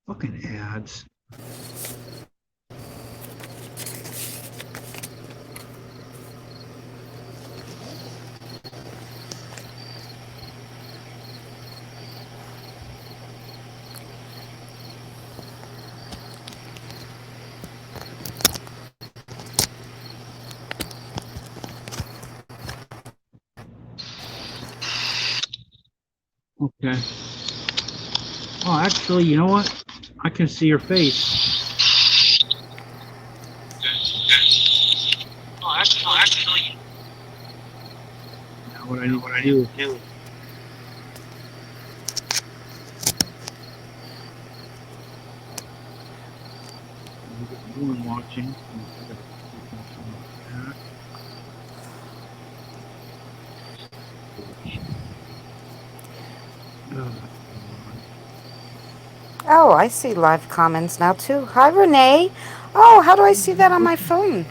Fucking ads. Okay. Oh, actually, you know what? I can see your face. Oh, actually, Now, what I need to do, do. we get no one watching. I gotta do something like that. Bullshit. Oh, come on. Oh, I see live comments now too. Hi, Renee. Oh, how do I see that on my phone?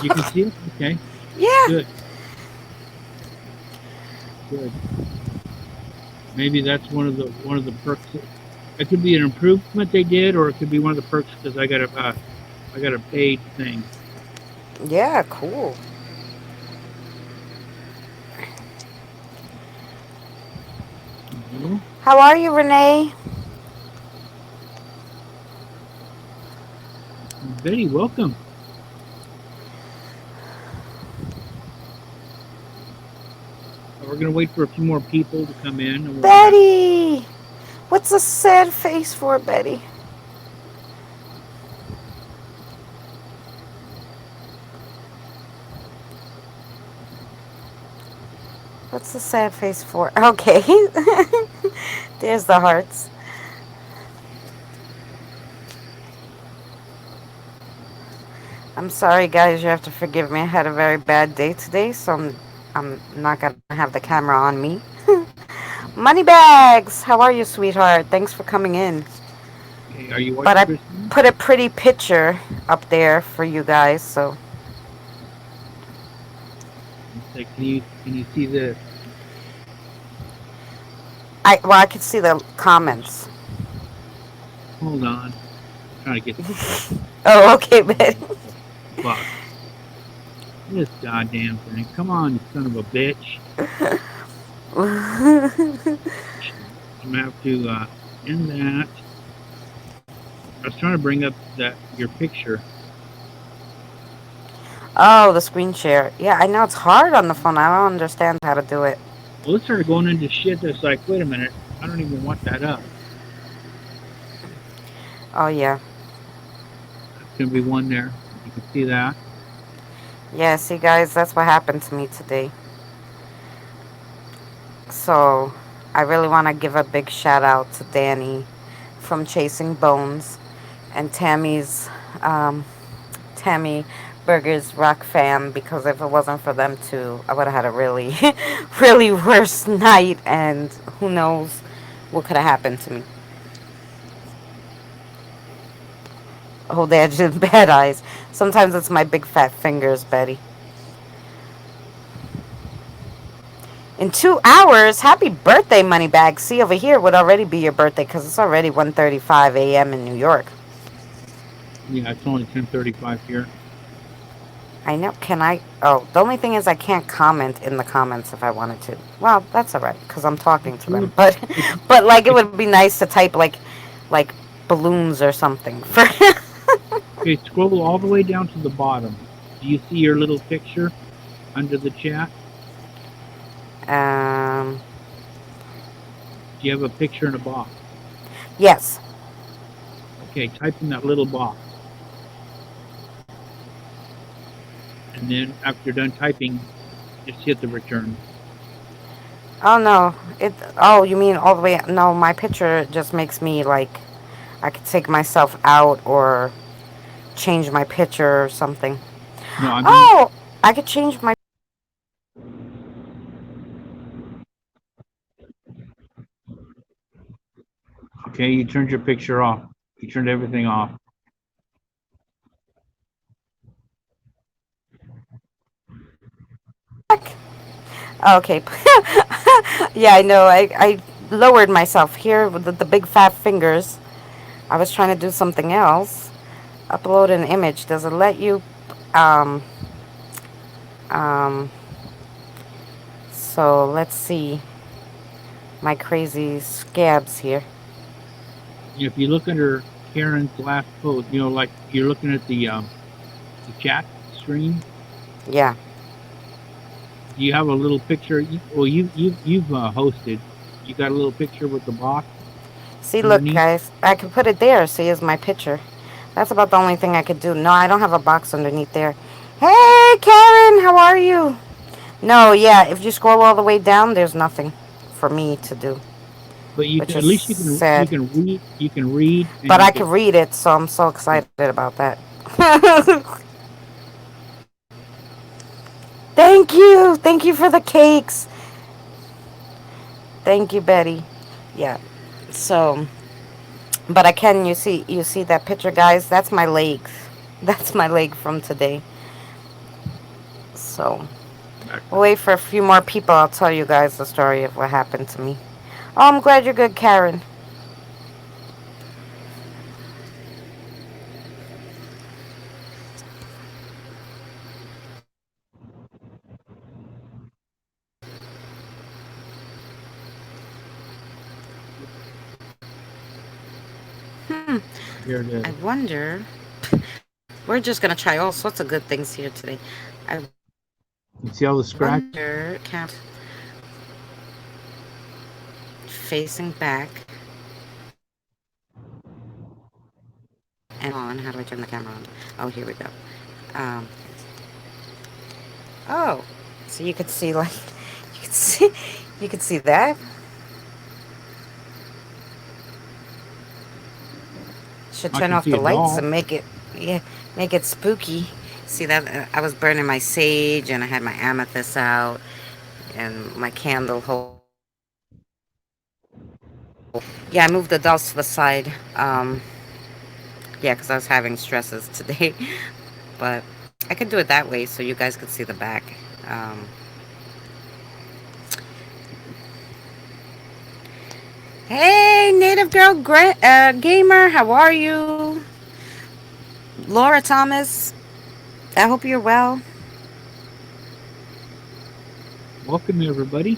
You can see it? Okay. Yeah. Good. Good. Maybe that's one of the perks. It could be an improvement they did, or it could be one of the perks because I got a paid thing. Yeah, cool. No? How are you, Renee? Betty, welcome. We're gonna wait for a few more people to come in, and we're gonna. Betty! What's the sad face for, Betty? What's the sad face for? Okay. There's the hearts. I'm sorry, guys. You have to forgive me. I had a very bad day today, so I'm not gonna have the camera on me. Moneybags, how are you, sweetheart? Thanks for coming in. Okay, are you But watching I Christine? put a pretty picture up there for you guys, so Say, can you see this? I could see the comments. Hold on. I'm trying to get this right. Oh, okay, Betty. Fuck this goddamn thing. Come on, you son of a bitch. Shit. I'm gonna have to end that. I was trying to bring up that your picture. Oh, the screen share. Yeah, I know it's hard on the phone. I don't understand how to do it. Well, it started going into shit that's like, wait a minute, I don't even want that up. Oh yeah, That's gonna be one there. You can see that. yeah. See, guys, that's what happened to me today. So I really want to give a big shout out to Danny from Chasing Bones and um, Tammy Burger's Rock fam, because if it wasn't for them two, I would have had a really, really worse night, and who knows what could have happened to me. Oh, they had just bad eyes. Sometimes it's my big fat fingers, Betty. In 2 hours, happy birthday, Moneybag. See, over here would already be your birthday because it's already 1:35 a.m. in New York. Yeah, it's only 10:35 here. I know. Can I? Oh, the only thing is I can't comment in the comments if I wanted to. Well, that's alright because I'm talking to them. But, If, but like it if, would be nice to type like balloons or something. For okay, scroll all the way down to the bottom. Do you see your little picture under the chat? um, Do you have a picture in a box? yes. Okay, type in that little box. And then after you're done typing, just hit the return. Oh no. It. Oh, you mean all the way? No, my picture just makes me like I could take myself out or change my picture or something. No, I mean, Oh, I could change my. okay, you turned your picture off. You turned everything off. Okay. Yeah, I know. I lowered myself here with the big fat fingers. I was trying to do something else. Upload an image. Does it let you? Um, um, so let's see my crazy scabs here. If you look under Karen's last post, like you're looking at the chat stream. Yeah. Do you have a little picture? Well, you've hosted. You got a little picture with the box See, look, underneath. guys. I can put it there. See, is my picture. That's about the only thing I could do. No, I don't have a box underneath there. Hey, Karen, how are you? No, yeah. If you scroll all the way down, there's nothing for me to do, But you which can, at is least you sad. can read. You can read, and But you I can. can read it, so I'm so Yeah. excited about that. Thank you for the cakes. Thank you, Betty. Yeah. So, but I can. You see that picture, guys? That's my leg. That's my leg from today. So, we'll Background. wait for a few more people. I'll tell you guys the story of what happened to me. Oh, I'm glad you're good, Karen. Here it I is. wonder. We're just gonna try all sorts of good things here today. I You see all the scratch? wonder. Count facing back and on. How do I turn the camera on? Oh, here we go. Um. Oh, so you could see like you could see you could see that. Should I turn can off see the a lights doll. and make it spooky. See that I was burning my sage and I had my amethyst out and my candle holder. Yeah, I moved the dolls to the side. Yeah, because I was having stresses today. But I could do it that way so you guys could see the back. Um, hey, native girl gamer, how are you? Laura Thomas, I hope you're well. Welcome everybody.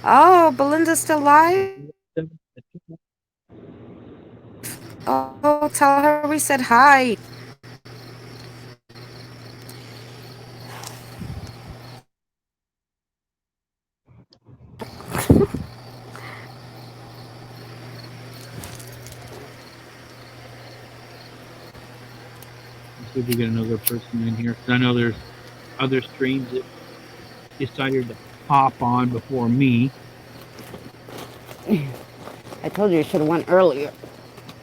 Oh, Belinda's still live? Oh, tell her we said hi. Let's see if we get another person in here. 'Cause I know there's other streams that decided to pop on before me. I told you I should have went earlier.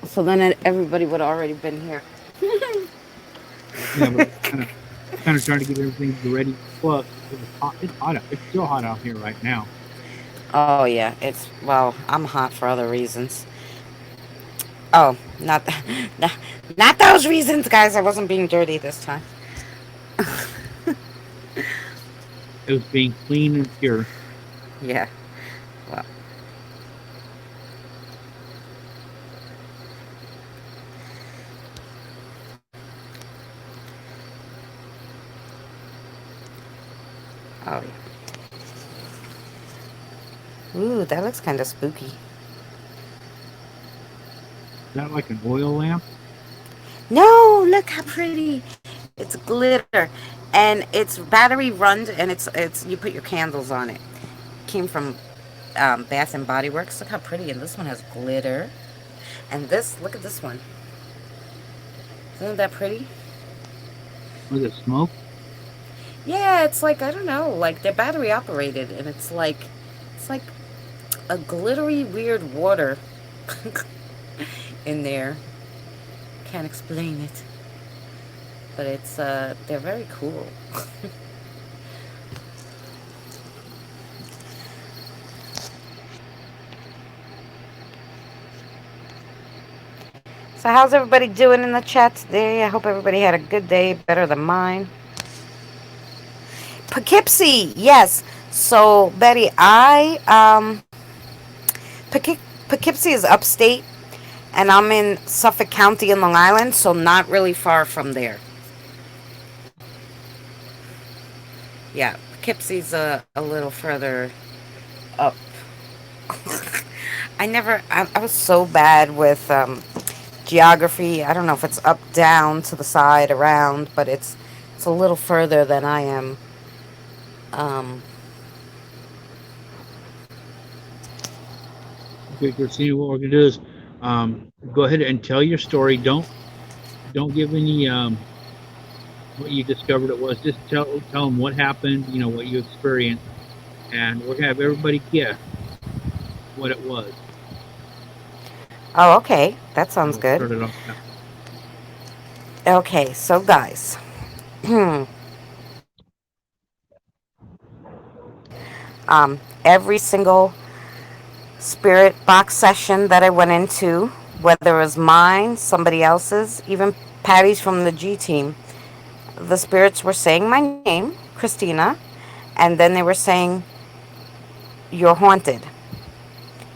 So then everybody would have already been here. Yeah, but kind of trying to get everything ready. Plus, it's hot. It's hot. It's still hot out here right now. Oh yeah, well, I'm hot for other reasons. Oh, not not those reasons, guys. I wasn't being dirty this time. It was being clean and pure. Yeah. Well, oh yeah. Ooh, that looks kind of spooky. Is that like an oil lamp? No, look how pretty. It's glitter, and it's battery run, and it's you put your candles on it. Came from Bath and Body Works. Look how pretty, and this one has glitter. And this, look at this one. Isn't that pretty? Was it smoke? Yeah, it's like I don't know, like they're battery operated, and it's like a glittery weird water in there. Can't explain it, but it's they're very cool. So how's everybody doing in the chat today? I hope everybody had a good day, better than mine. Poughkeepsie, yes. So Betty, I Poughkeepsie is upstate, and I'm in Suffolk County in Long Island, so not really far from there. Yeah, Poughkeepsie's a little further up. I was so bad with geography. I don't know if it's up, down, to the side, around, but it's a little further than I am. Um, Okay, Christina, what we're gonna do is go ahead and tell your story. Don't give any what you discovered it was. Just tell them what happened. You know what you experienced, and we're gonna have everybody guess what it was. oh, okay, that And sounds we'll good. start it off that way. Okay, so guys, every single spirit box session that I went into, whether it was mine, somebody else's, even Patty's from the G team, the spirits were saying my name, Christina, and then they were saying, "You're haunted."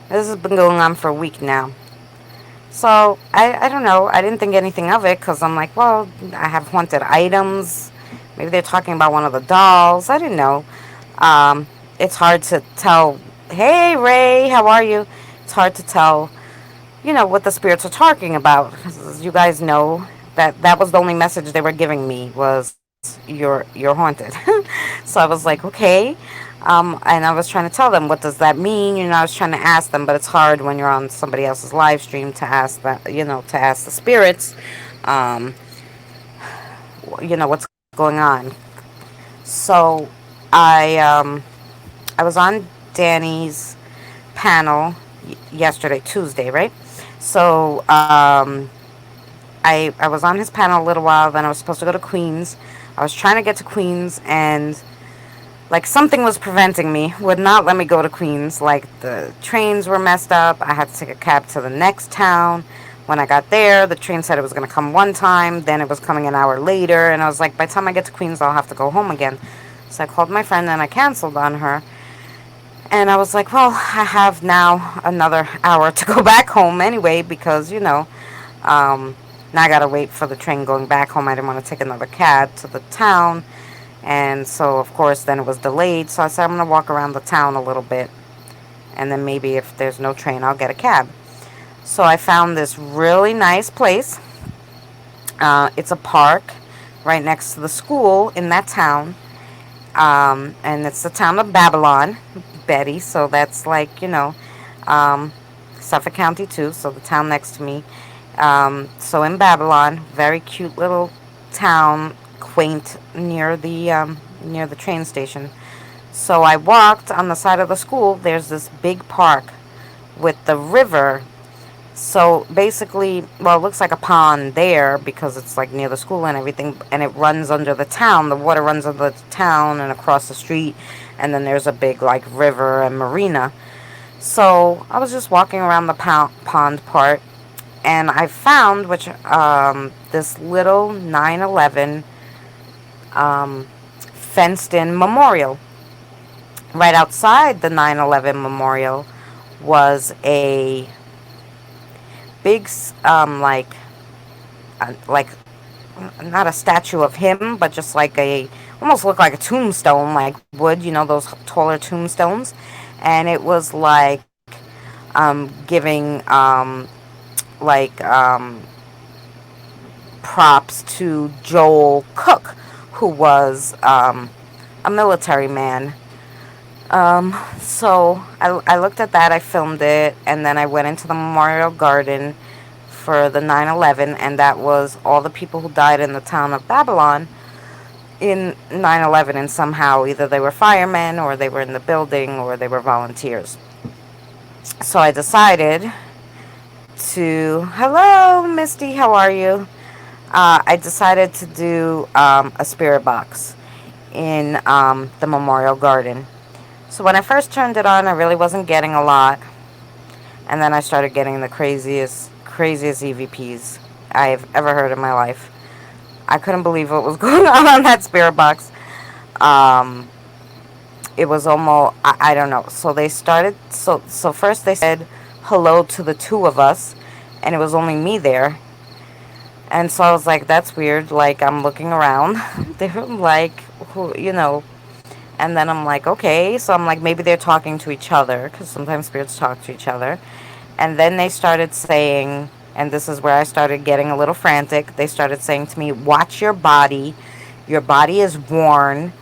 This has been going on for a week now. So I don't know. I didn't think anything of it because I'm like, well, I have haunted items. Maybe they're talking about one of the dolls. I didn't know. Um, it's hard to tell. Hey, Ray, how are you? It's hard to tell, what the spirits are talking about. As you guys know, that was the only message they were giving me was you're haunted. So I was like, okay. And I was trying to tell them, what does that mean? I was trying to ask them, but it's hard when you're on somebody else's live stream to ask that, to ask the spirits, um, what's going on. So I, um, I was on Danny's panel yesterday, Tuesday, right? So I was on his panel a little while. Then I was supposed to go to Queens. I was trying to get to Queens, and like something was preventing me, would not let me go to Queens. Like the trains were messed up. I had to take a cab to the next town. When I got there, the train said it was going to come one time, then it was coming an hour later, and I was like, by the time I get to Queens, I'll have to go home again. So I called my friend and I canceled on her. And I was like, well, I have now another hour to go back home anyway because, now I gotta wait for the train going back home. I didn't want to take another cab to the town. And so, of course, then it was delayed. So I said, I'm gonna walk around the town a little bit. And then maybe if there's no train, I'll get a cab. So I found this really nice place. It's a park right next to the school in that town. And it's the town of Babylon, Betty. So that's like, um, Suffolk County too. So the town next to me. So in Babylon, very cute little town, quaint near the train station. So I walked on the side of the school. There's this big park with the river. So basically, well, it looks like a pond there because it's like near the school and everything, and it runs under the town. The water runs under the town and across the street, and then there's a big like river and marina. So I was just walking around the pond part, and I found this little 9/11 fenced in memorial. Right outside the 9/11 memorial was a big like not a statue of him, but just like a almost looked like a tombstone, like wood, those taller tombstones, and it was like giving like props to Joel Cook, who was a military man. So I looked at that, I filmed it, and then I went into the Memorial Garden for the 9/11, and that was all the people who died in the town of Babylon in 9/11, and somehow either they were firemen, or they were in the building, or they were volunteers. So I decided hello, Misty, how are you? I decided to do a spirit box in the Memorial Garden. So when I first turned it on, I really wasn't getting a lot. And then I started getting the craziest EVPs I've ever heard in my life. I couldn't believe what was going on that spirit box. It was almost, I don't know. So they started, so first they said, hello to the two of us, and it was only me there. And so I was like, that's weird. Like, I'm looking around. They're like, who, you know. And then I'm like, okay. So I'm like, maybe they're talking to each other, because sometimes spirits talk to each other. And then they started saying, and this is where I started getting a little frantic. They started saying to me, watch your body. Your body is worn.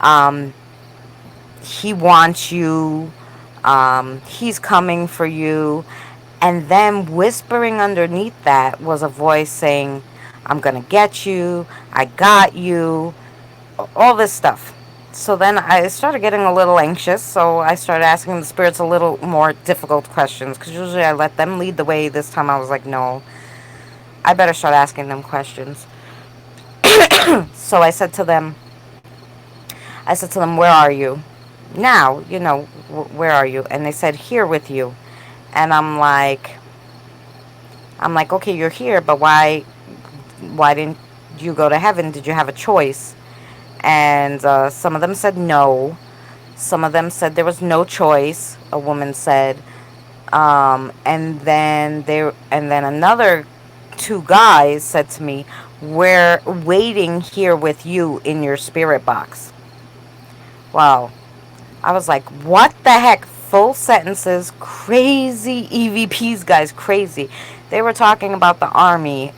Um, he wants you. He's coming for you. And then whispering underneath that was a voice saying, I'm going to get you. I got you. All this stuff. So then I started getting a little anxious. So I started asking the spirits a little more difficult questions. Because usually I let them lead the way. This time I was like, no, I better start asking them questions. So I said to them, where are you? Now, where are you? And they said, here with you. And I'm like, okay, you're here, but why didn't you go to heaven? Did you have a choice? And some of them said no. Some of them said there was no choice. A woman said, and then another two guys said to me, "We're waiting here with you in your spirit box." Wow. I was like, what the heck? Full sentences, crazy EVPs, guys, crazy. They were talking about the army,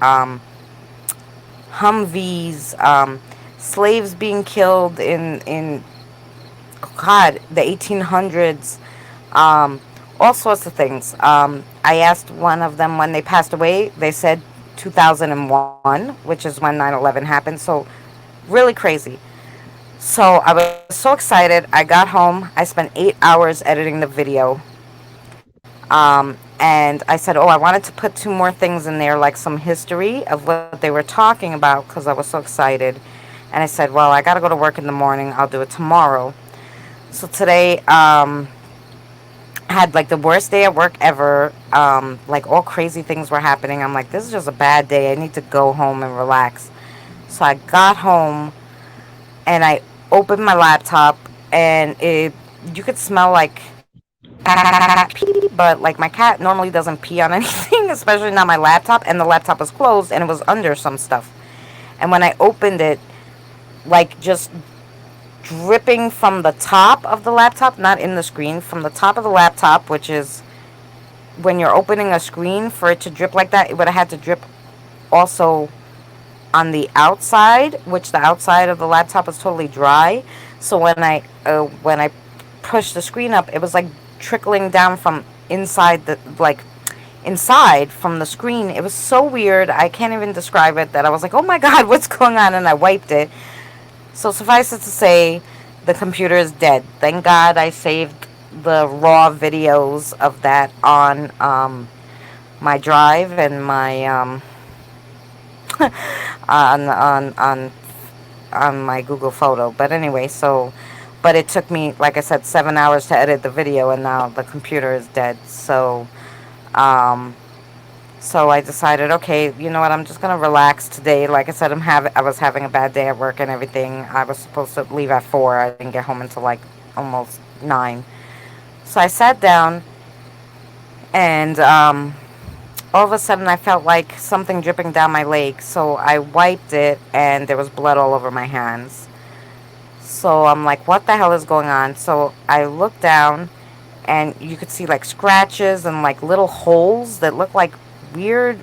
um, Humvees, slaves being killed in God, the 1800s, um, all sorts of things. I asked one of them when they passed away. They said 2001, which is when 9/11 happened. So really crazy. So I was so excited. I got home. I spent 8 hours editing the video. And I said, oh, I wanted to put two more things in there, like some history of what they were talking about, because I was so excited. And I said, well, I got to go to work in the morning. I'll do it tomorrow. So today, I had like the worst day at work ever. Like all crazy things were happening. I'm like, this is just a bad day. I need to go home and relax. So I got home and I opened my laptop, and you could smell like cat pee, but like my cat normally doesn't pee on anything, especially not my laptop, and the laptop was closed and it was under some stuff. And when I opened it, like just dripping from the top of the laptop, not in the screen, from the top of the laptop, which is when you're opening a screen, for it to drip like that, it would have had to drip also on the outside, which the outside of the laptop is totally dry. So when I pushed the screen up, it was like trickling down from inside the like inside from the screen. It was so weird. I can't even describe it. That I was like, oh my god, what's going on? And I wiped it. So suffice it to say, the computer is dead. Thank God I saved the raw videos of that on my drive and my on my Google photo. But anyway, but it took me, like I said, 7 hours to edit the video, and now the computer is dead. Um, so I decided, okay, you know what? I'm just gonna relax today. Like I said, I was having a bad day at work and everything. I was supposed to leave at 4. I didn't get home until like almost 9. So I sat down, and all of a sudden I felt like something dripping down my leg. So I wiped it, and there was blood all over my hands. So I'm like, what the hell is going on? So I looked down, and you could see like scratches and like little holes that look like weird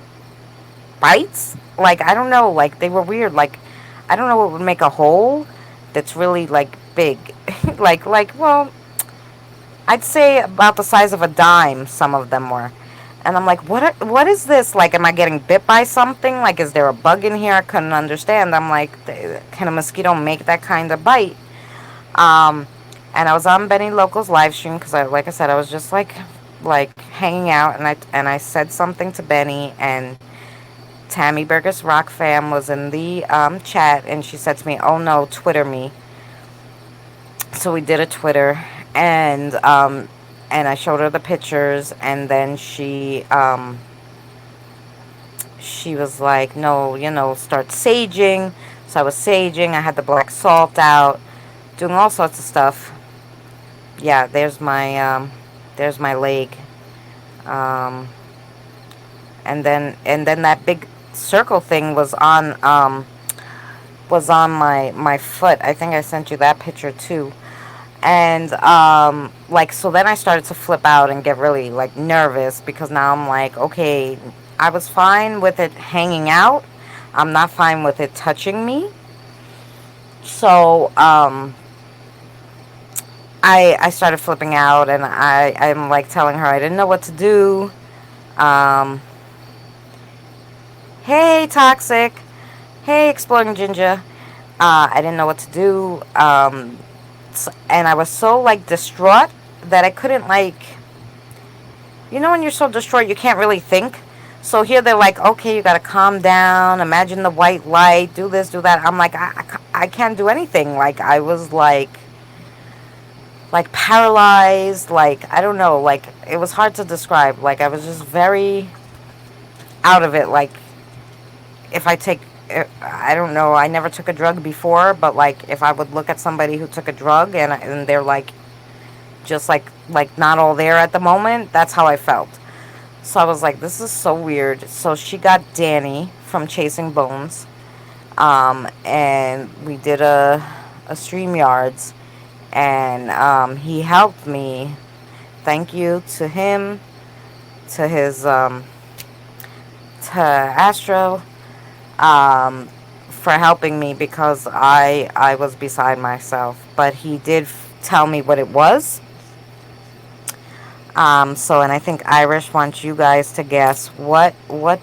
bites. Like, I don't know, like they were weird. Like, I don't know what would make a hole that's really like big. Well, I'd say about the size of a dime, some of them were. And I'm like, what is this? Like, am I getting bit by something? Like, is there a bug in here? I couldn't understand. I'm like, can a mosquito make that kind of bite? Um, and I was on Benny Local's live stream because, like I said, I was just like hanging out, and I said something to Benny, and Tammy Burgess Rock Fam was in the chat, and she said to me, "Oh no, Twitter me." So we did a Twitter, and I showed her the pictures, and then she was like, "No, start saging." So I was saging. I had the black salt out, doing all sorts of stuff. Yeah, there's my leg. Um, and then that big circle thing was on my foot. I think I sent you that picture too. And like, so then I started to flip out and get really like nervous, because now I'm like, okay, I was fine with it hanging out. I'm not fine with it touching me. So I started flipping out, and I'm like telling her I didn't know what to do. Um, hey, Toxic. Hey, Exploring Ginger. I didn't know what to do. And I was so like distraught that I couldn't, like, when you're so distraught you can't really think. So here they're like, okay, you gotta calm down, imagine the white light, do this, do that. I'm like, I can't do anything. Like, I was like paralyzed, like, I don't know, like, it was hard to describe. Like, I was just very out of it. Like, if I take, I don't know, I never took a drug before, but like, if I would look at somebody who took a drug, and they're like, just like not all there at the moment, that's how I felt. So I was like, this is so weird. So she got Danny from Chasing Bones, and we did a StreamYards, and he helped me. Thank you to him, to his to Astro, um, for helping me, because I was beside myself. But he did tell me what it was. So, and I think Irish wants you guys to guess, what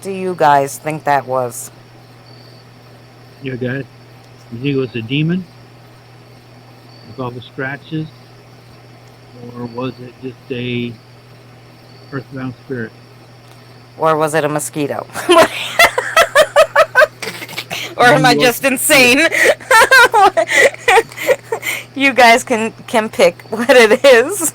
do you guys think that was? Yeah, guys. You think it was a demon with all the scratches, or was it just a earthbound spirit? Or was it a mosquito? Or New am I York just mosquito. insane? You guys can pick what it is.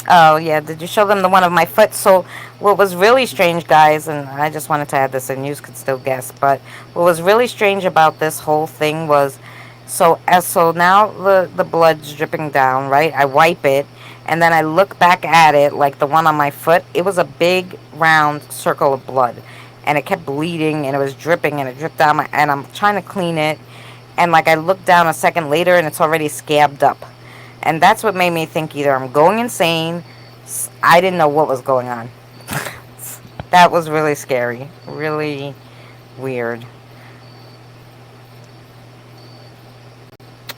Oh, yeah. Did you show them the one of my foot? So, what was really strange, guys, and I just wanted to add this, and you could still guess, but what was really strange about this whole thing was, so now the blood's dripping down, right? I wipe it, and then I look back at it, like the one on my foot. It was a big round circle of blood, and it kept bleeding, and it was dripping, and it dripped down and I'm trying to clean it, and like I look down a second later, and it's already scabbed up. And that's what made me think either I'm going insane. I didn't know what was going on. That was really scary. Really weird.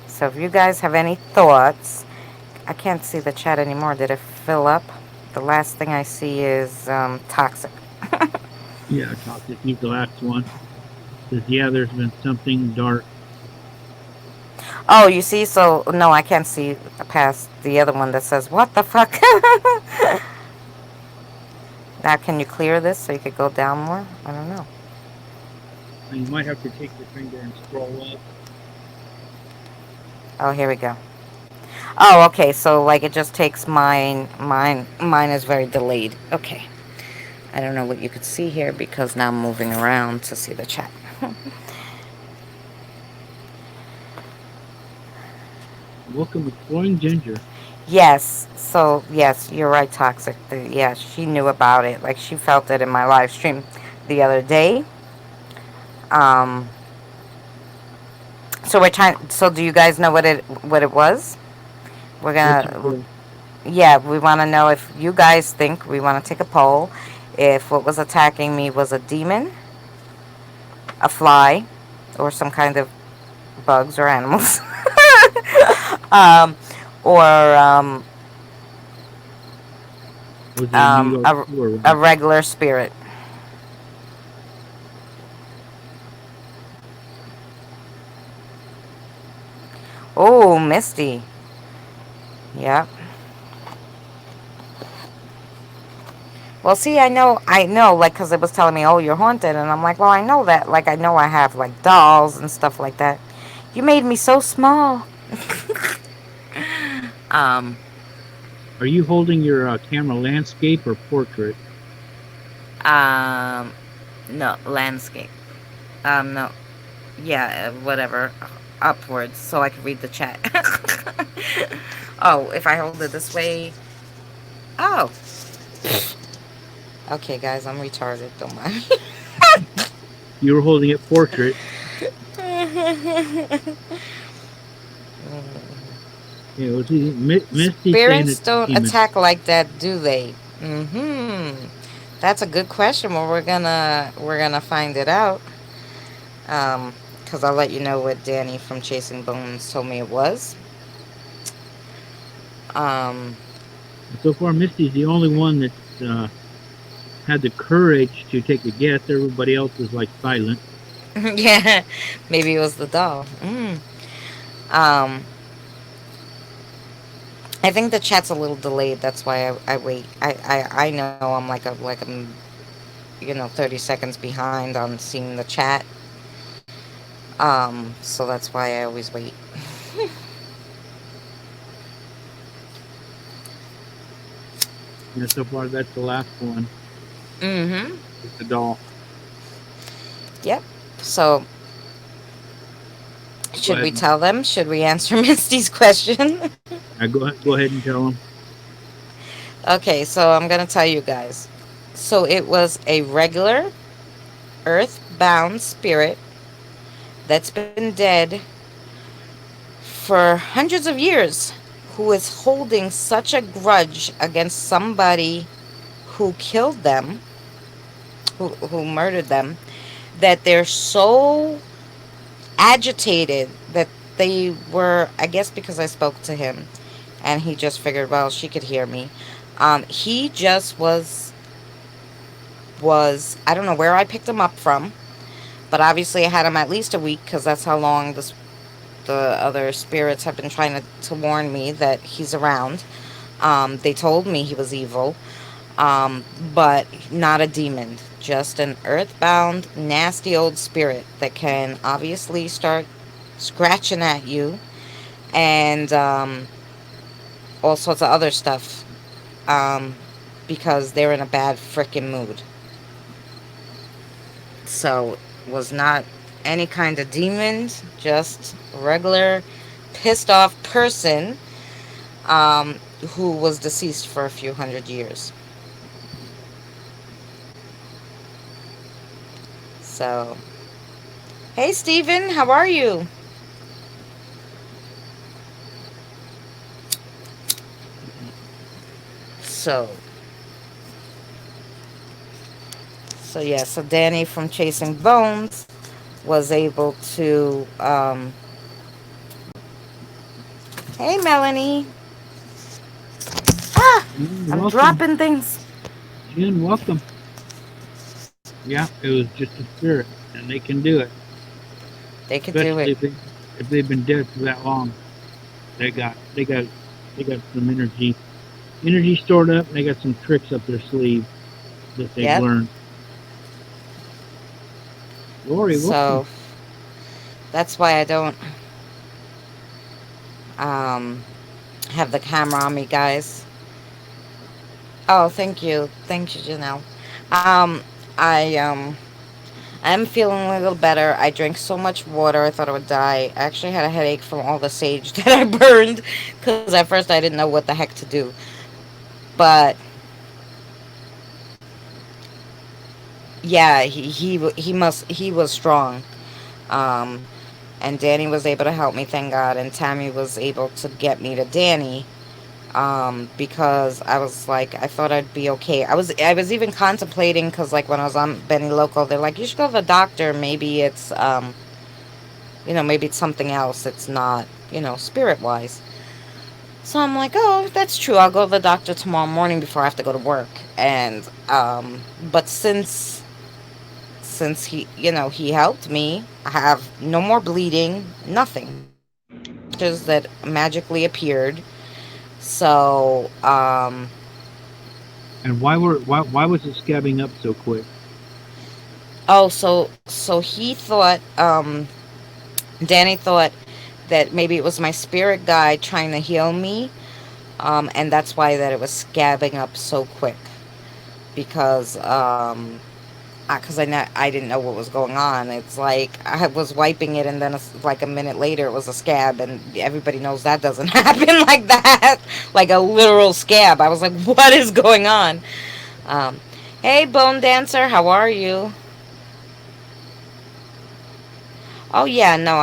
So if you guys have any thoughts, I can't see the chat anymore. Did it fill up? The last thing I see is toxic. Yeah, toxic. He's the last one. Says, yeah, there's been something dark. Oh, you see? So, no, I can't see past the other one that says, what the fuck? Now, can you clear this so you could go down more? I don't know. And you might have to take your finger and scroll up. Oh, here we go. Oh, okay. So, like, it just takes mine. Mine is very delayed. Okay. I don't know what you could see here because now I'm moving around to see the chat. Welcome, Exploring Ginger. Yes. So, yes, you're right, Toxic. Yeah, she knew about it. Like, she felt it in my live stream the other day. Um. So we're trying. So, do you guys know what it was? We're What's it gonna. for? Yeah, we want to know if you guys think. We want to take a poll. If what was attacking me was a demon, a fly, or some kind of bugs or animals, um, or Was it a New York a sewer a rat? regular spirit. Oh, Misty. Yep. Well, see, I know, like, because it was telling me, oh, you're haunted. And I'm like, well, I know that. Like, I know I have, like, dolls and stuff like that. You made me so small. Um, Are you holding your camera landscape or portrait? um, no, landscape. No, yeah, whatever. Upwards, so I can read the chat. Oh, if I hold it this way. Oh, okay, guys, I'm retarded. Don't mind. You were holding it portrait. Yeah, it was Misty saying Spirits it's don't demons. attack like that, do they? Mm-hmm. That's a good question. Well, we're gonna find it out. Um, because I'll let you know what Danny from Chasing Bones told me it was. Um, So far, Misty's the only one that's had the courage to take a guess. Everybody else is like silent. yeah, maybe it was the doll. Mm. Um, I think the chat's a little delayed. That's why I wait. I know I'm 30 seconds behind on seeing the chat. So that's why I always wait. Yeah, so far that's the last one. Mm-hmm. It's the doll. Yep. So Go should we ahead. tell them? Should we answer Misty's question? Go ahead and tell them. Okay, so I'm gonna tell you guys. So it was a regular earthbound spirit that's been dead for hundreds of years who is holding such a grudge against somebody who killed them, who murdered them, that they're so agitated that they were, I guess because I spoke to him and he just figured, well, she could hear me. He just was I don't know where I picked him up from, but obviously I had him at least a week because that's how long the other spirits have been trying to warn me that he's around. They told me he was evil, but not a demon, just an earthbound, nasty old spirit that can obviously start scratching at you and all sorts of other stuff um, because they're in a bad freaking mood. So, was not any kind of demon, just regular pissed off person um, who was deceased for a few hundred years. So, hey Steven, how are you? So, so Danny from Chasing Bones was able to. Hey Melanie, ah, I'm Welcome, dropping things. Jen. Welcome. Yeah, it was just a spirit, and they can do it, They could do especially it. if they've been dead for that long. They got they got they got some energy stored up. And they got some tricks up their sleeve that they've Yep. learned. Lori, welcome. So that's why I don't um, have the camera on me, guys. Oh, thank you, Janelle. Um, I I'm feeling a little better. I drank so much water, I thought I would die. I actually had a headache from all the sage that I burned because at first I didn't know what the heck to do. But yeah, he was strong. Um, and Danny was able to help me, thank God. And Tammy was able to get me to Danny because I was like, I thought I'd be okay. I was even contemplating because like when I was on Benny Local, they're like, you should go to the doctor. Maybe it's maybe it's something else. It's not spirit wise. So I'm like, oh, that's true. I'll go to the doctor tomorrow morning before I have to go to work. And but since he helped me, I have no more bleeding, nothing, just scratches that magically appeared. So And why was it scabbing up so quick? oh, so he thought Danny thought that maybe it was my spirit guide trying to heal me, and that's why that it was scabbing up so quick because because I didn't know what was going on. It's like I was wiping it, and then like a minute later, it was a scab, and everybody knows that doesn't happen like that, like a literal scab. I was like, what is going on? Um, hey, Bone Dancer, how are you? Oh yeah, no,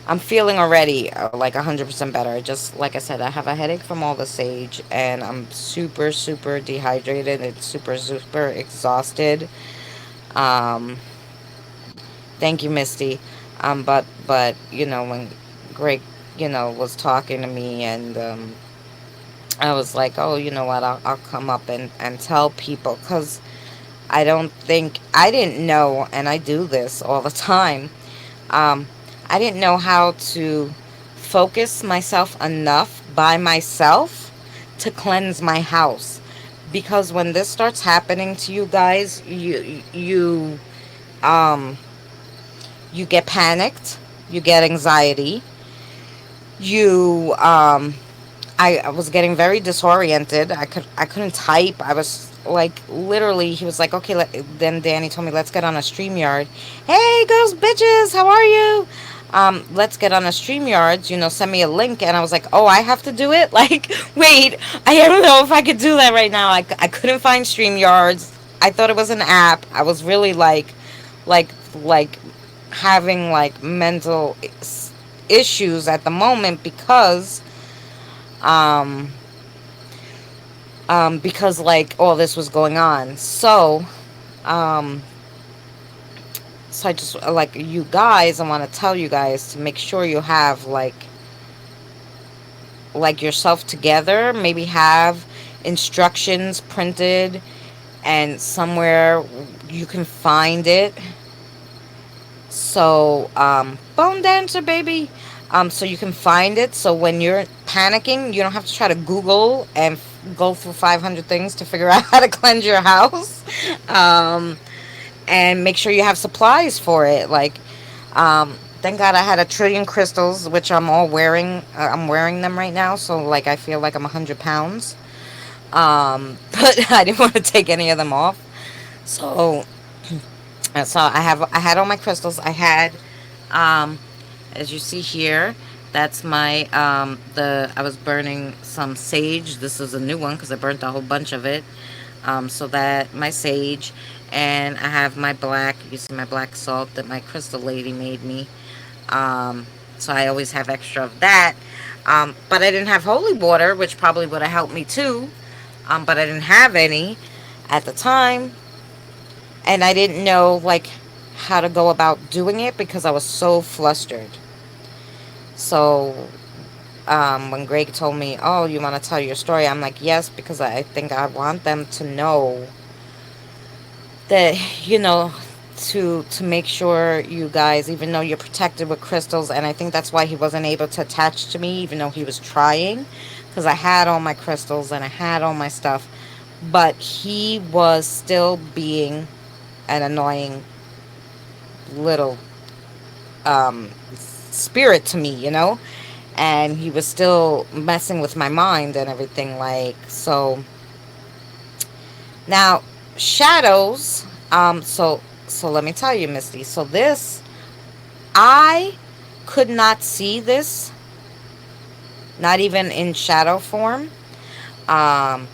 I'm feeling already like 100% better. Just like I said, I have a headache from all the sage, and I'm super super dehydrated. It's super super exhausted. Um, Thank you, Misty. But when Greg, was talking to me, and I was like, oh, you know what? I'll come up and tell people, because I didn't know, and I do this all the time. Um, I didn't know how to focus myself enough by myself to cleanse my house, because when this starts happening to you guys, um you get panicked, you get anxiety, you I was getting very disoriented. I couldn't type. I was like, literally, he was like, okay, then Danny told me, let's get on a StreamYard. Hey girls, bitches, how are you? Let's get on a StreamYard, send me a link. And I was like, oh, I have to do it. Like, wait, I don't know if I could do that right now. I couldn't find StreamYards. I thought it was an app. I was really like having like mental issues at the moment, um because like all this was going on. Um so I just, like, you guys, I want to tell you guys to make sure you have like yourself together, maybe have instructions printed and somewhere you can find it. So, Bone Dancer, baby. So you can find it. So when you're panicking, you don't have to try to Google and go through 500 things to figure out how to cleanse your house. Um, and make sure you have supplies for it. Like, thank God I had a trillion crystals, which I'm all wearing. I'm wearing them right now. So, like, I feel like I'm 100 pounds. But I didn't want to take any of them off. So, I had all my crystals. I had, um, as you see here, that's my the I was burning some sage. This is a new one because I burnt a whole bunch of it. So that my sage, and I have my black. You see my black salt that my crystal lady made me. Um, so I always have extra of that. But I didn't have holy water, which probably would have helped me too. But I didn't have any at the time, and I didn't know like how to go about doing it because I was so flustered. So, when Greg told me, "Oh, you want to tell your story?" I'm like, "Yes," because I think I want them to know that, to make sure you guys, even though you're protected with crystals, and I think that's why he wasn't able to attach to me, even though he was trying, because I had all my crystals and I had all my stuff, but he was still being an annoying little spirit to me, and he was still messing with my mind and everything, like. So now, shadows, so let me tell you, Misty. So this, I could not see this, not even in shadow form. um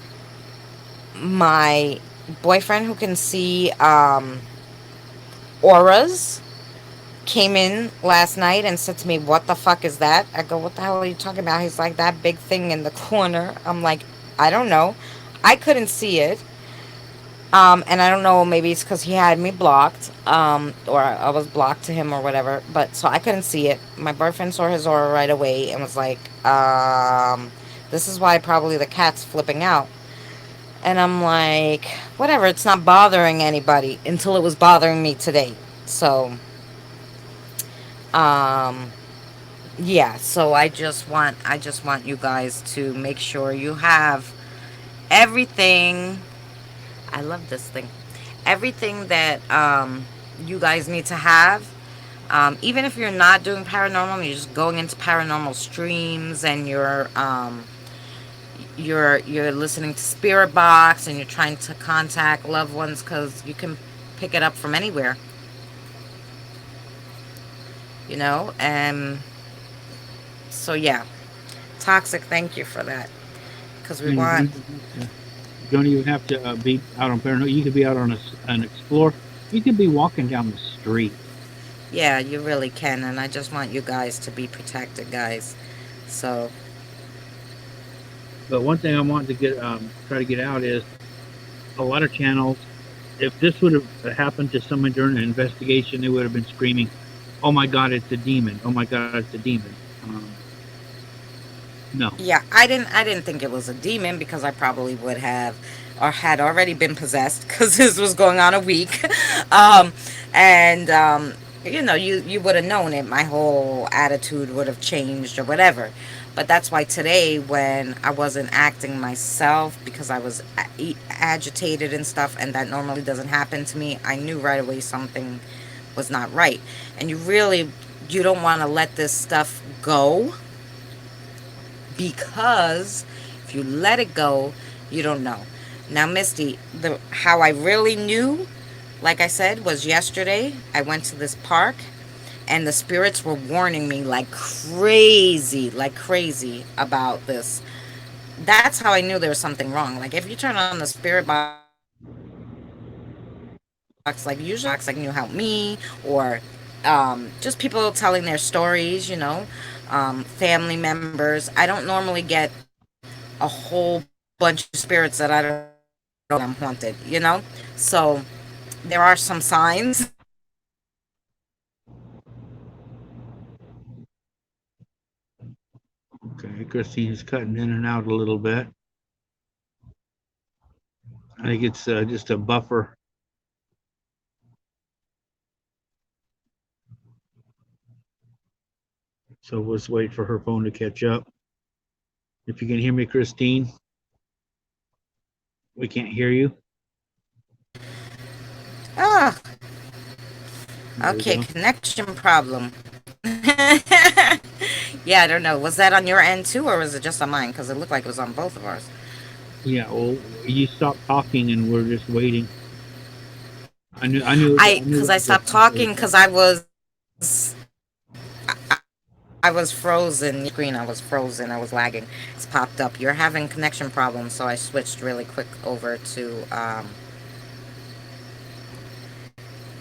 my boyfriend, who can see auras, came in last night and said to me, "What the fuck is that?" I go, "What the hell are you talking about?" He's like, "That big thing in the corner." I'm like, "I don't know." I couldn't see it. And I don't know, maybe it's because he had me blocked, or I was blocked to him or whatever. But so I couldn't see it. My boyfriend saw his aura right away and was like, "This is why probably the cat's flipping out." And I'm like, "Whatever, it's not bothering anybody," until it was bothering me today. So, um, yeah. So I just want you guys to make sure you have everything. I love this thing. Everything that you guys need to have. Even if you're not doing paranormal, you're just going into paranormal streams, and you're listening to Spirit Box and you're trying to contact loved ones because you can pick it up from anywhere, and so yeah, toxic. Thank you for that because we And want. you don't even have to be out on paranoid. You could be out on an explore. You could be walking down the street. Yeah, you really can, and I just want you guys to be protected, guys. So But one thing I want to get try to get out is a lot of channels. If this would have happened to someone during an investigation, they would have been screaming, "Oh my God, it's a demon! Oh my God, it's a demon!" No. yeah, I didn't think it was a demon because I probably would have or had already been possessed because this was going on a week. um, and you would have known it. My whole attitude would have changed or whatever. But that's why today, when I wasn't acting myself because I was agitated and stuff, and that normally doesn't happen to me, I knew right away something was not right. And you don't want to let this stuff go because if you let it go, you don't know. Now, Misty, the how I really knew, like I said, was yesterday. I went to this park and the spirits were warning me like crazy about this. That's how I knew there was something wrong. Like if you turn on the spirit box, like usually the spirit box like knew help me or just people telling their stories, family members. I don't normally get a whole bunch of spirits that I don't know that I'm haunted, So there are some signs that I know that I'm haunted. Okay, Christine's cutting in and out a little bit. I think it's just a buffer. So we'll just wait for her phone to catch up. If you can hear me, Christine, we can't hear you. Ah, There we okay, go. connection problem. Yeah, I don't know. Was that on your end too, or was it just on mine? Because it looked like it was on both of ours. Yeah, well, you stopped talking and we're just waiting. I knew Because that I was a stopped talking possibility. because I was frozen. Your screen, I was frozen. I was lagging. It's popped up. You're having connection problems, so I switched really quick over to.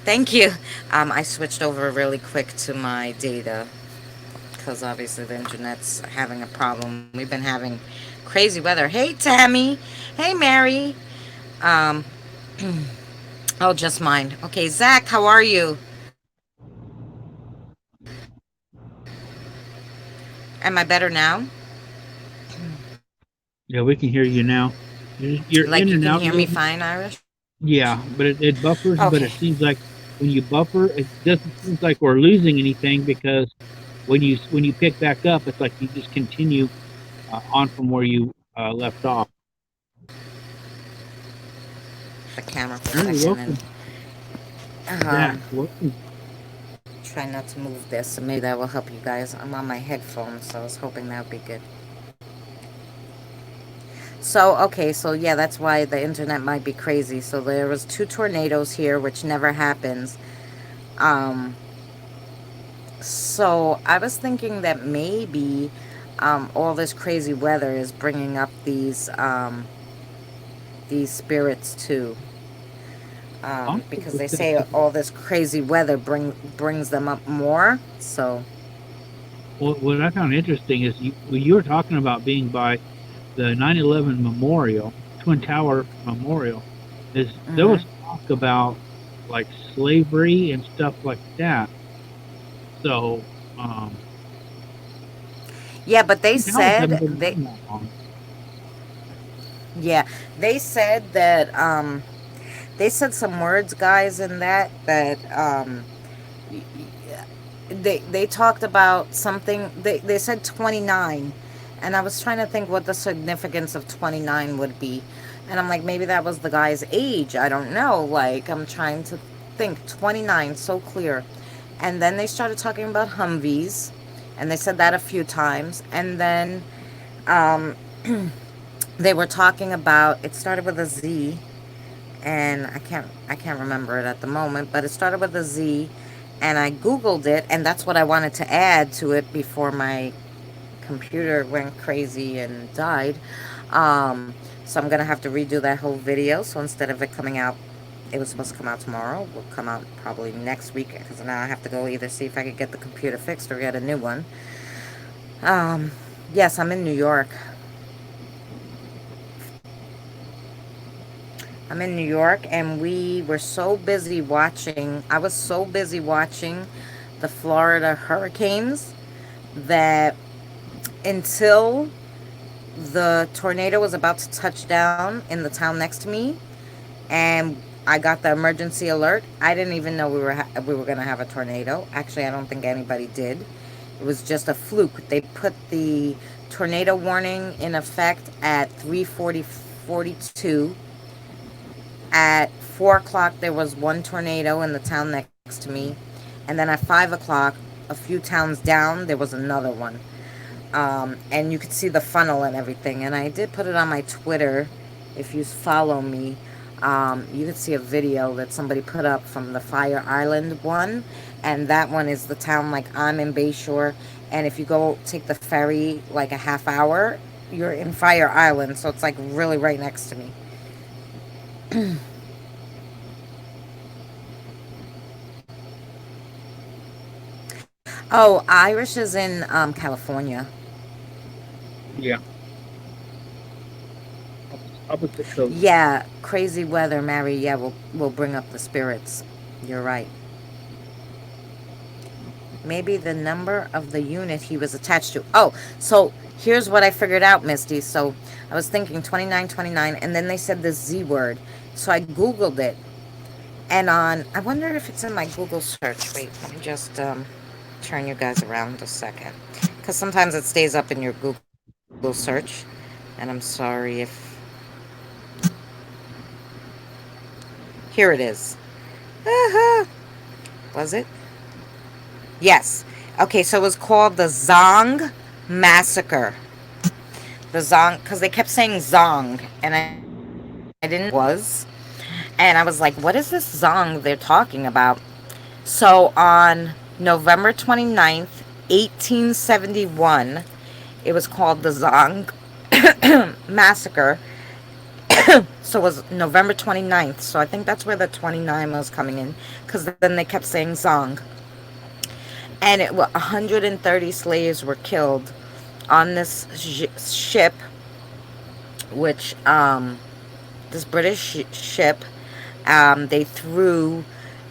Thank you. I switched over really quick to my data because obviously the internet's having a problem. We've been having crazy weather. Hey, Tammy. Hey, Mary. Um. Oh, just mine. Okay, Zach, how are you? Am I better now? Yeah, we can hear you now. You're Like in you and can out a hear me little bit. fine, Irish? Yeah, but it buffers. But Okay. it seems like when you buffer, it doesn't seem like we're losing anything because when you pick back up, it's like you just continue on from where you left off. The camera Hey, for a welcome, second and Zach. Welcome. try not to move this. So maybe that will help you guys. I'm on my headphones, so I was hoping that would be good. So okay, so yeah, that's why the internet might be crazy. So there was two tornadoes here, which never happens. Um, so I was thinking that maybe all this crazy weather is bringing up these spirits too, because Also, they say all this crazy weather brings them up more. So what I found interesting is when you were talking about being by the 9/11 memorial, Twin Tower Memorial, is there hmm was talk about like slavery and stuff like that. So yeah, but they Twin Towers haven't said been they around that long. yeah they said that they said some words, guys, in that they talked about something. They said 29, and I was trying to think what the significance of 29 would be, and I'm like maybe that was the guy's age. I don't know. Like I'm trying to think. 29, so clear, and then they started talking about Humvees, and they said that a few times, and then They were talking about, it started with a Z, and I can't remember it at the moment, but it started with a Z, and I googled it, and that's what I wanted to add to it before my computer went crazy and died. So I'm gonna have to redo that whole video. So instead of it coming out, it was supposed to come out tomorrow. Will come out probably next week because now I have to go either see if I could get the computer fixed or get a new one. Um, yes, I'm in New York. I'm in New York, and we were so busy watching. I was so busy watching the Florida hurricanes that until the tornado was about to touch down in the town next to me, and I got the emergency alert. I didn't even know we were gonna have a tornado. Actually, I don't think anybody did. It was just a fluke. They put the tornado warning in effect at 3:42. At 4 o'clock, there was one tornado in the town next to me, and then at 5 o'clock, a few towns down, there was another one. And you could see the funnel and everything. And I did put it on my Twitter. If you follow me, you could see a video that somebody put up from the Fire Island one, and that one is the town like I'm in Bayshore. And if you go take the ferry like a half hour, you're in Fire Island, so it's like really right next to me. Oh, Irish is in California. Yeah, opposite coast. Yeah, crazy weather, Mary. Yeah, will bring up the spirits. You're right. Maybe the number of the unit he was attached to. Oh, so here's what I figured out, Misty. So I was thinking 2929, and then they said the Z word. So I Googled it. And I wonder if it's in my Google search. Wait, let me just turn you guys around a second. Because sometimes it stays up in your Google search. And I'm sorry if. Here it is. Uh-huh. Was it? Yes. Okay, so it was called the Zong Massacre. The Zong, because they kept saying Zong, and I didn't know what it was. And I was like, what is this Zong they're talking about? So on November 29th, 1871, it was called the Zong Massacre. So it was November 29th. So I think that's where the 29 was coming in, because then they kept saying Zong. And 130 slaves were killed on this ship, which this British ship, they threw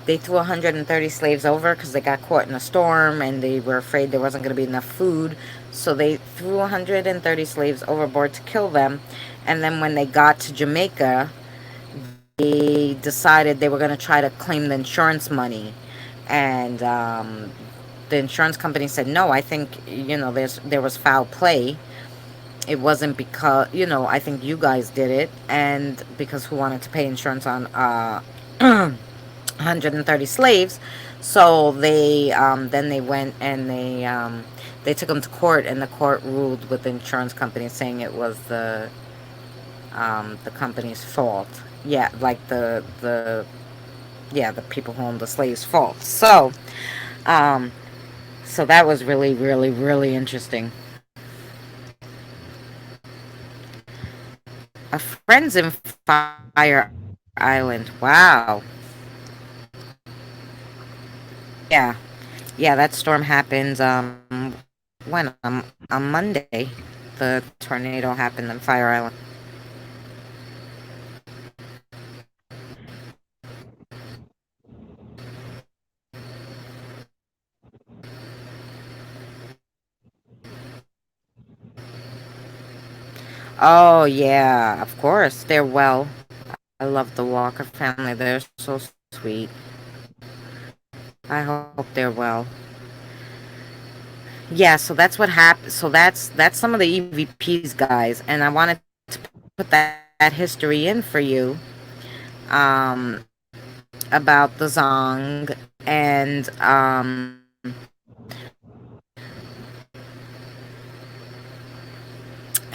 130 slaves over because they got caught in a storm and they were afraid there wasn't going to be enough food. So they threw 130 slaves overboard to kill them. And then when they got to Jamaica, they decided they were going to try to claim the insurance money. And the insurance company said, no, I think, there was foul play. It wasn't because, I think you guys did it. And because who wanted to pay insurance on 130 slaves? So then they went and they took them to court, and the court ruled with the insurance company, saying it was the company's fault. Yeah, like the people who owned the slaves' fault. Um, so that was really, really, really interesting. A friend's in Fire Island. Wow. Yeah. Yeah, that storm happened when on Monday. The tornado happened in Fire Island. Oh yeah, of course. They're well. I love the Walker family. They're so sweet. I hope they're well. Yeah, so that's what happened. So that's some of the EVPs, guys, and I wanted to put that history in for you, um, about the Zong, and there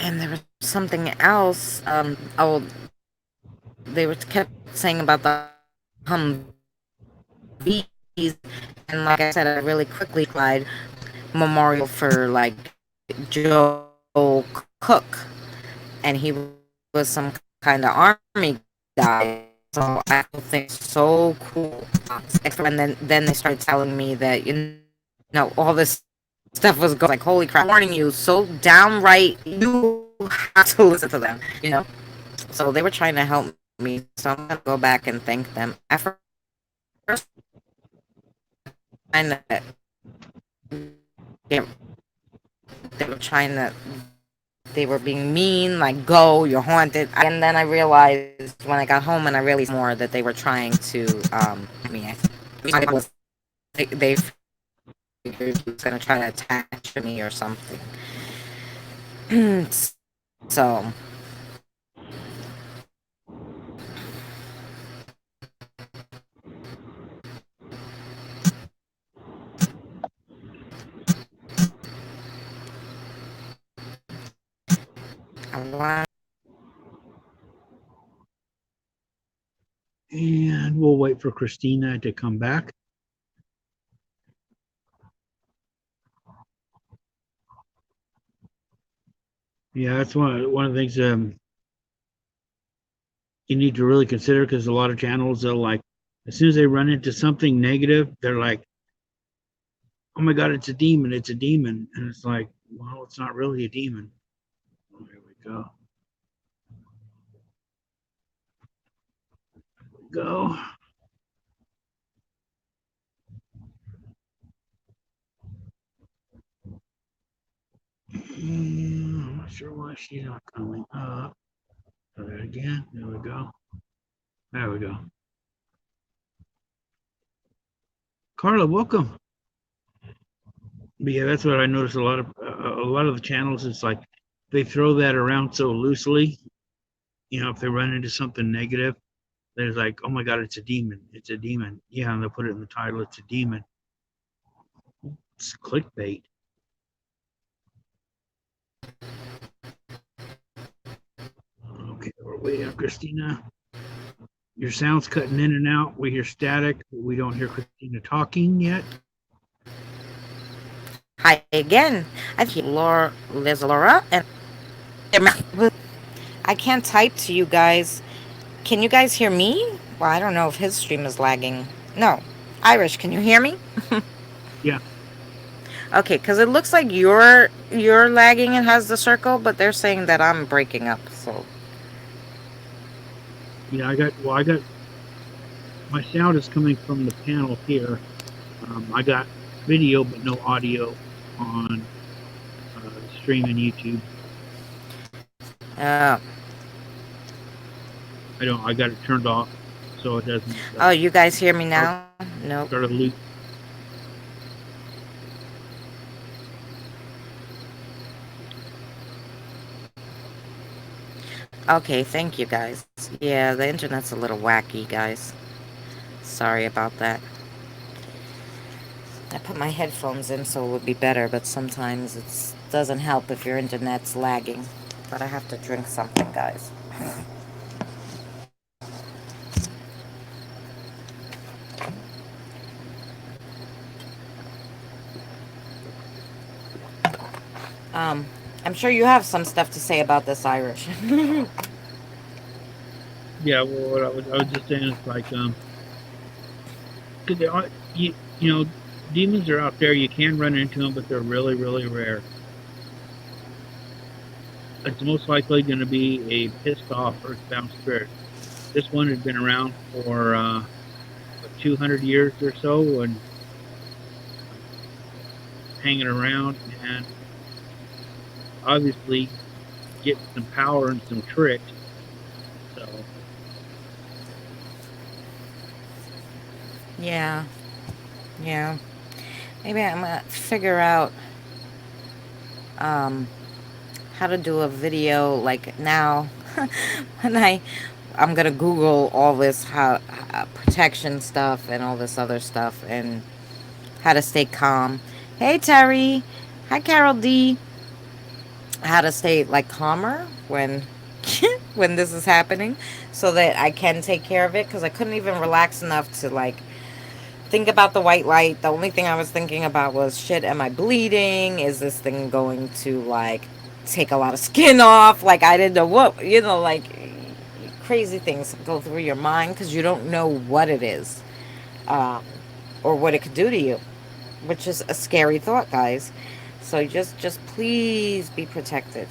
was something else I wanted to say. something else. They were kept saying about the Humvees, and like I said, I really quickly tried Memorial for like Joe Cook, and he was some kind of army guy. So I still think it's so cool. Except for and then they started telling me that all this stuff was going on. I was like, holy crap! I'm warning you, so downright, you have to listen to them. So they were trying to help me. So I'm gonna go back and thank them. At first, they were trying to get. They were being mean, like go, you're haunted. And then I realized when I got home and I really more that they were trying to me. They figured he was gonna try to attach to me or something. So I want And we'll wait for Christina to come back. Yeah, that's one of the things you need to really consider because a lot of channels they'll like as soon as they run into something negative, they're like, "Oh my God, it's a demon! It's a demon!" And it's like, well, it's not really a demon. Oh, here we go. Go. I'm not sure why she's not coming up. Try that again. There we go. There we go. Carla, welcome. But yeah, that's what I noticed. A lot of the channels. It's like they throw that around so loosely. If they run into something negative, they're like, "Oh my God, it's a demon! It's a demon!" Yeah, and they'll put it in the title. It's a demon. It's clickbait. Okay, we're waiting on Christina. Your sound's cutting in and out. We hear static, but we don't hear Christina talking yet. hi again. I think Laura, Liz, Laura, and I can't type to you guys. Can you guys hear me? Well, I don't know if his stream is lagging. No, Irish, can you hear me? Yeah, Okay, because it looks like you're lagging and has the circle, but they're saying that I'm breaking up. So yeah. I got my sound is coming from the panel here. I got video but no audio on the stream in YouTube. uh, I don't. I got it turned off so it doesn't oh, you guys hear me start now? Nope. start a loop. Okay, thank you guys. Yeah, the internet's a little wacky, guys. Sorry about that. I put my headphones in so it would be better, but sometimes it doesn't help if your internet's lagging. But I have to drink something, guys. Um, I'm sure you have some stuff to say about this, Irish. Yeah. Well, what I was just saying is like because demons are out there. You can run into them, but they're really really rare. It's most likely going to be a pissed off earthbound spirit. This one had been around for 200 years or so and hanging around and obviously getting some power and some tricks. So, Yeah, yeah. Maybe I'm gonna figure out um, how to do a video like now when I'm gonna Google all this how protection stuff and all this other stuff and how to stay calm. Hey Terry, hi Carol D. how to stay like calmer when when this is happening, so that I can take care of it, because I couldn't even relax enough to like think about the white light. The only thing I was thinking about was, shit, am I bleeding? Is this thing going to like take a lot of skin off? Like, I didn't know what, like crazy things go through your mind because you don't know what it is, um, or what it could do to you, which is a scary thought, guys. So just please be protected.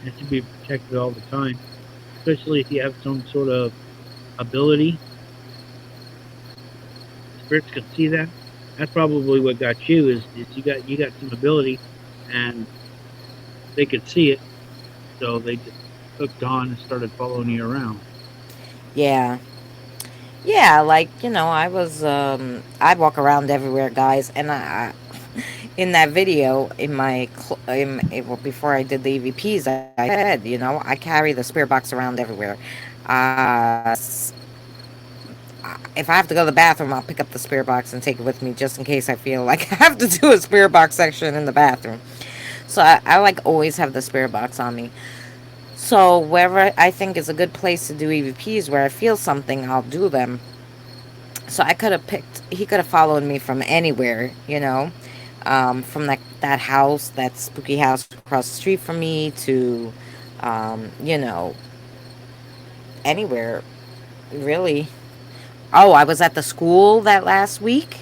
It should be protected all the time, especially if you have some sort of ability. Spirits can see that. That's probably what got you is you got some ability, and they could see it, so they just hooked on and started following you around. Yeah. Yeah, like, I walk around everywhere, guys, and in that video, well, before I did the EVPs, I said, I carry the spirit box around everywhere. If I have to go to the bathroom, I'll pick up the spirit box and take it with me, just in case I feel like I have to do a spirit box section in the bathroom. So I like always have the spirit box on me. So wherever I think is a good place to do EVPs, where I feel something, I'll do them. So he could have followed me from anywhere, from that house, that spooky house across the street from me, to, um, you know, anywhere, really. Oh, I was at the school that last week,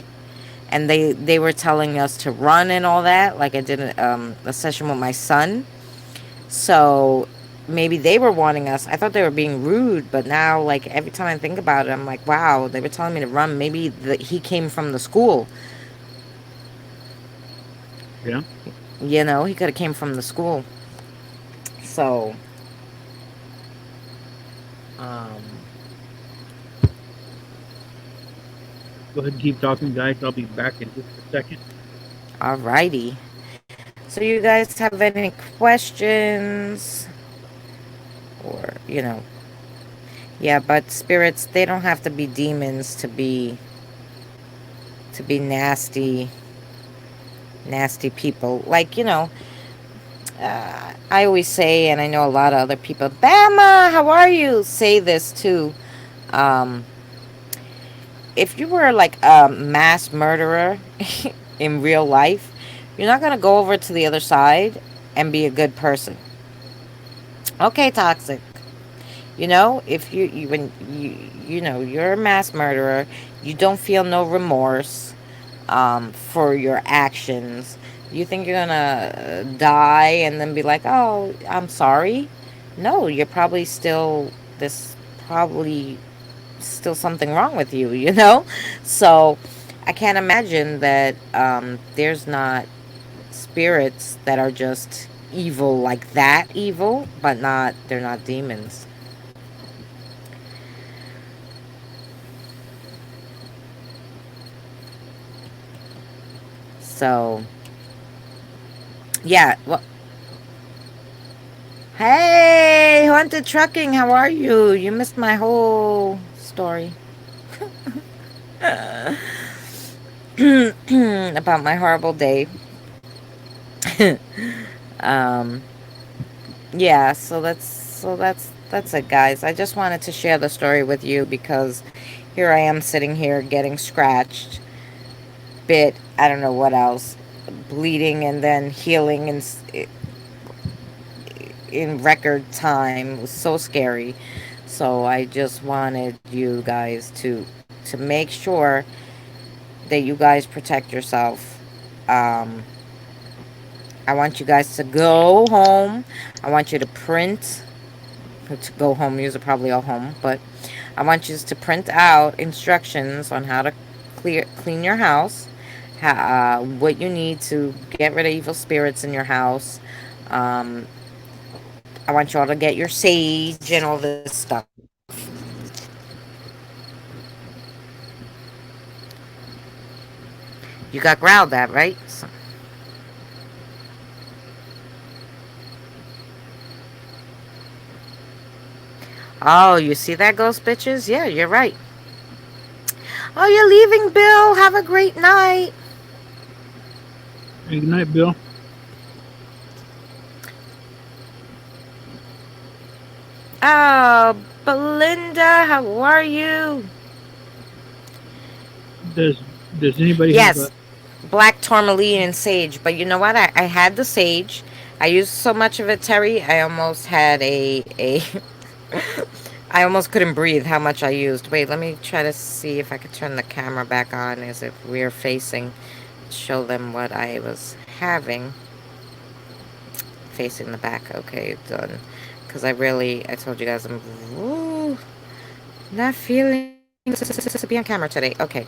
and they were telling us to run and all that. Like, I did a session with my son. So maybe they were wanting us. I thought they were being rude, but now, like, every time I think about it, I'm like, wow, they were telling me to run. Maybe he came from the school. Yeah. He could have came from the school. So, um, Go ahead and keep talking, guys. I'll be back in just a second. alrighty. So, you guys have any questions? Or, yeah, but spirits, they don't have to be demons to be nasty people. Like, I always say, and I know a lot of other people, Bama, how are you? Say this too. Um, if you were like a mass murderer in real life, you're not gonna go over to the other side and be a good person. Okay, toxic. If you when you're a mass murderer, you don't feel no remorse, for your actions. You think you're gonna die and then be like, "Oh, I'm sorry." No, you're probably still this probably still something wrong with you. So I can't imagine that there's not spirits that are just evil, like that evil, but not they're not demons. So yeah, well, hey, Haunted Trucking, how are you? You missed my whole story about my horrible day. um, yeah, so that's it, guys. I just wanted to share the story with you because here I am sitting here getting scratched, bit, I don't know what else, bleeding and then healing in record time. It was so scary. So I just wanted you guys to make sure that you guys protect yourself. Um, I want you guys to go home. I want you to print. To go home, you're probably all home, but I want you to print out instructions on how to clean your house, what you need to get rid of evil spirits in your house. Um, I want you all to get your sage and all this stuff. You got growled at, right? Oh, you see that, ghost bitches? Yeah, you're right. Oh, you're leaving, Bill. Have a great night. Hey, good night, Bill. Oh, Belinda, how are you? Does Does anybody have a? Yes, black tourmaline and sage. But you know what? I had the sage. I used so much of it, Terry. I almost had a I almost couldn't breathe how much I used. Wait, let me try to see if I could turn the camera back on as if we're facing, show them what I was having. Facing the back. Okay, done. Because I told you guys I'm ooh, not feeling to be on camera today. Okay.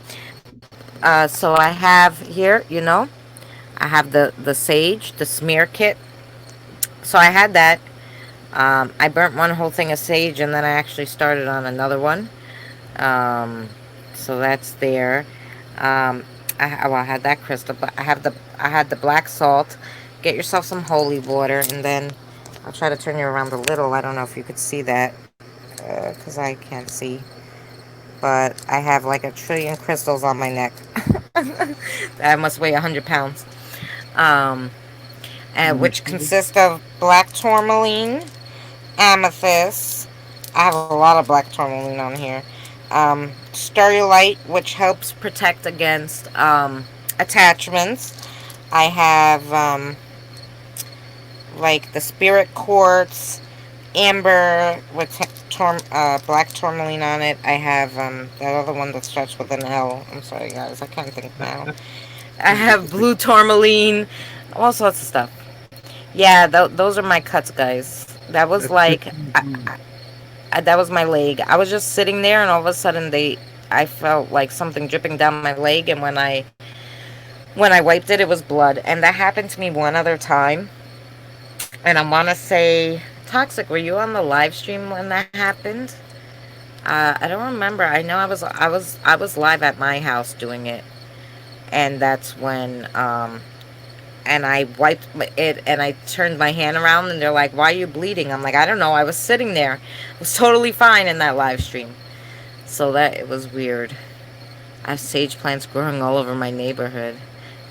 So I have here, I have the sage, the smear kit. So I had that. I burnt one whole thing of sage, and then I actually started on another one. Um, so that's there. I had that crystal, but I had the black salt. Get yourself some holy water, and then I'll try to turn you around a little. I don't know if you could see that, because I can't see. But I have like a trillion crystals on my neck. That must weigh 100 pounds. Um, which Understood. consist of black tourmaline, amethyst. I have a lot of black tourmaline on here. Sterolite, which helps protect against attachments. I have like the spirit quartz, amber with black tourmaline on it. I have that other one that starts with an L. I'm sorry, guys, I can't think now. I It's have okay. blue tourmaline, all sorts of stuff. Yeah, those are my cuts, guys. That was That's good like, to know. that was my leg. I was just sitting there, and all of a sudden, I felt like something dripping down my leg, and when I wiped it, it was blood. And that happened to me one other time. And I want to say, Toxic, were you on the live stream when that happened? I don't remember. I know I was live at my house doing it, and that's when and I wiped it and I turned my hand around and they're like, "Why are you bleeding?" I'm like, "I don't know. I was sitting there. It was totally fine in that live stream." So that it was weird. I have sage plants growing all over my neighborhood.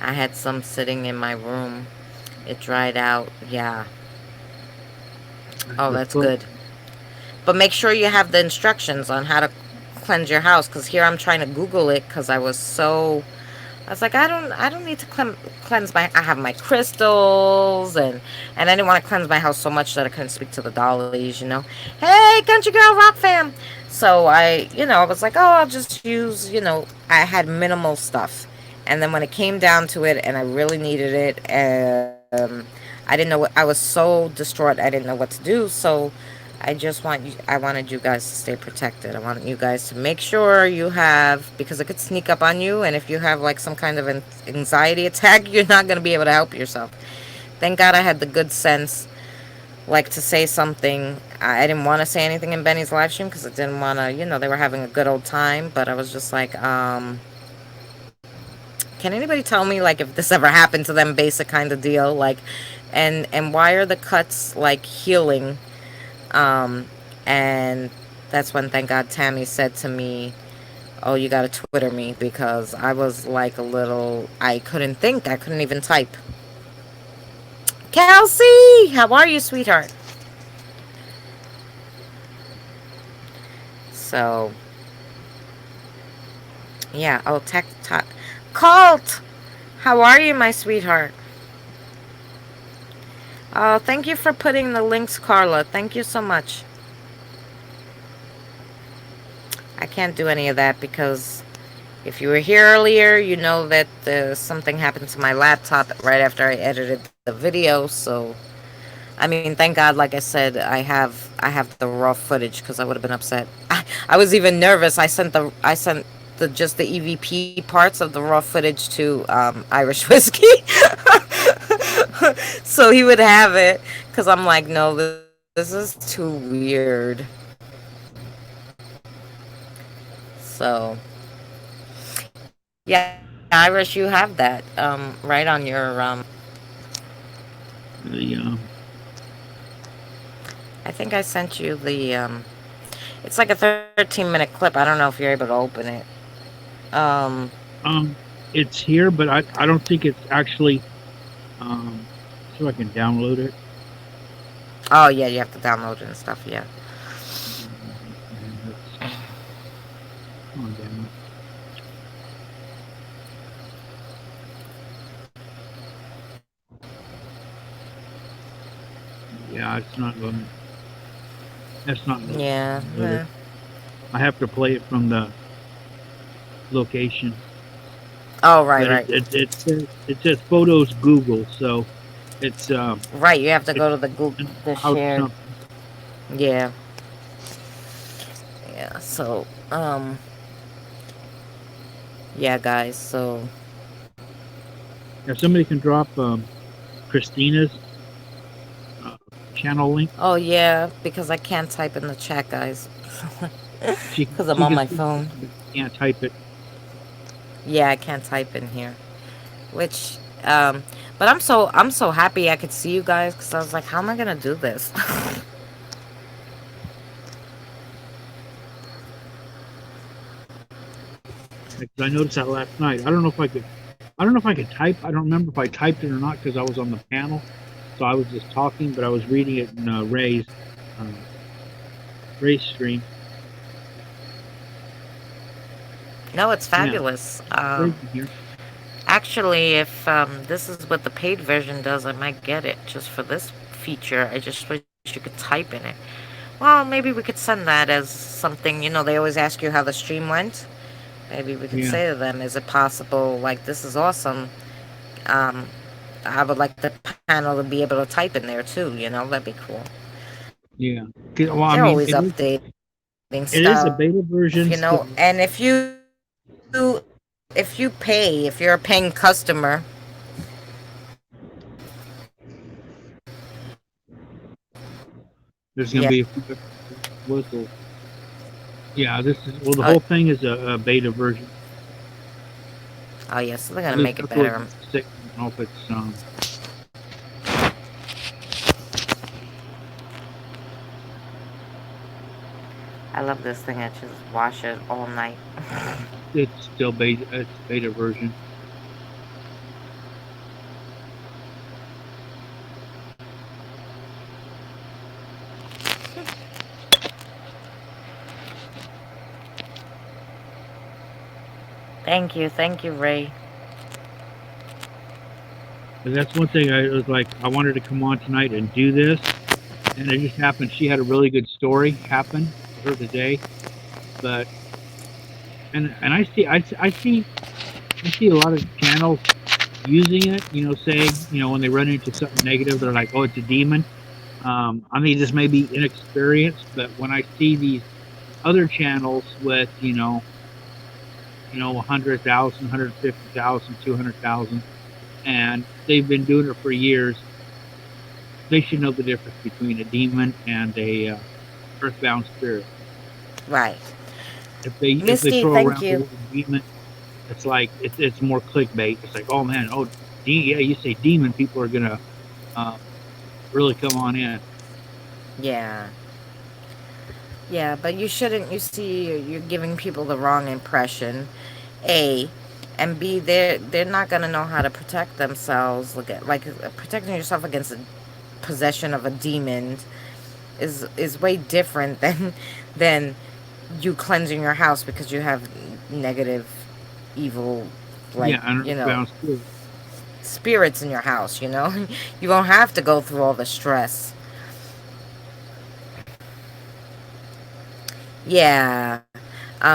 I had some sitting in my room. It dried out. Yeah. Oh, that's Wonderful. good. But make sure you have the instructions on how to cleanse your house, cuz here I'm trying to Google it cuz I was like, I don't need to cleanse my. I have my crystals, and I didn't want to cleanse my house so much that I couldn't speak to the dollies. Hey, country girl, rock fam. So I was like, oh, I'll just use. I had minimal stuff, and then when it came down to it, and I really needed it, I didn't know what. I was so distraught. I didn't know what to do. So I wanted you guys to stay protected. I want you guys to make sure you have, because it could sneak up on you, and if you have like some kind of an anxiety attack, you're not going to be able to help yourself. Thank God I had the good sense, like, to say something. I didn't want to say anything in Benny's live stream because I didn't want to, they were having a good old time, but I was just like, can anybody tell me, like, if this ever happened to them, basic kind of deal, like, and why are the cuts like healing? And that's when, thank God, Tammy said to me, "Oh, you gotta Twitter me," because I was like a little, I couldn't think, I couldn't even type. Kelsey, how are you, sweetheart? So, yeah, oh, tech talk. Colt, how are you, my sweetheart? Oh, thank you for putting the links, Carla. Thank you so much. I can't do any of that because if you were here earlier, you know that something happened to my laptop right after I edited the video. So, I mean, thank God, like I said, I have the raw footage because I would have been upset. I was even nervous. I sent the just the EVP parts of the raw footage to Irish Whiskey, so he would have it. Because I'm like, no, this is too weird. So, yeah, Irish, you have that right on your The I think I sent you the it's like a 13-minute clip. I don't know if you're able to open it. Um it's here, but I don't think it's actually. See if I can download it. oh yeah, you have to download it and stuff, yeah. Yeah, it's not going. That's not going Yeah. with it. I have to play it from the location, Oh, right, but right. it says photos Google, so it's Right, you have to it's go to the Google, an the out shared. something. Yeah. Yeah. So, yeah, guys. So, If somebody can drop Christina's uh, channel link, oh yeah, because I can't type in the chat, guys. Because I'm she on can my speak to it, phone. but she can't type it. Yeah, I can't type in here. Which, um, but I'm so happy I could see you guys because I was like, how am I gonna do this? Because I noticed that last night. I don't know if I could. I don't know if I could type. I don't remember if I typed it or not because I was on the panel, so I was just talking, but I was reading it in uh, Ray's stream. No, it's Yeah, fabulous. Ray's in here. Actually, if this is what the paid version does, I might get it just for this feature. I just wish you could type in it. Well, maybe we could send that as something. They always ask you how the stream went. Maybe we could Yeah, say to them, is it possible, like, this is awesome. Um, I would like the panel to be able to type in there too, that'd be cool. yeah. Well, They're I mean, always updating stuff, it is a beta and version, if so you pay, if you're a paying customer, there's yeah. going to be a few extra whistles. Yeah, this is well. The Oh, whole thing is a beta version. oh yeah, so they're At gonna least make it that's what better. it's saying. I don't know if it's I love this thing. I just wash it all night. it's still beta. It's beta version. Thank you, Ray. And that's one thing I was like, I wanted to come on tonight and do this, and it just happened. She had a really good story happen to her today, but and I see a lot of channels using it. Saying when they run into something negative, they're like, oh, it's a demon. I mean, this may be inexperienced, but when I see these other channels with 100,000, 150,000, 200,000, and they've been doing it for years, they should know the difference between a demon and a earthbound spirit. Right. If they Misty, throw thank around the you. word demon, it's like it's more clickbait. It's like, oh man, oh yeah, you say demon, people are gonna um, really come on in. Yeah. Yeah, but you shouldn't. You see, you're giving people the wrong impression. A, and B, they're not gonna know how to protect themselves. Protecting yourself against the possession of a demon is way different than you cleansing your house because you have negative, evil, like Yeah, an earthbound spirit. spirits in your house. You don't have to go through all the stress. Yeah.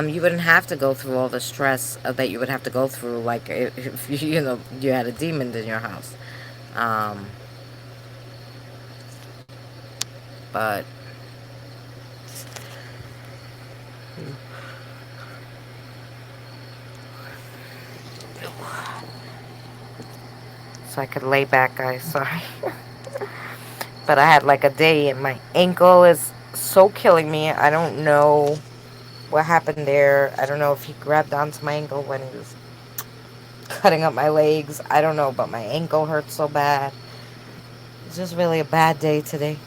You wouldn't have to go through all the stress that you would have to go through, like if you had a demon in your house. Um, but so I could lay back, guys. Sorry, but I had like a day, and my ankle is so killing me. I don't know what happened there. I don't know if he grabbed onto my ankle when he was cutting up my legs. I don't know, but my ankle hurts so bad. It's just really a bad day today.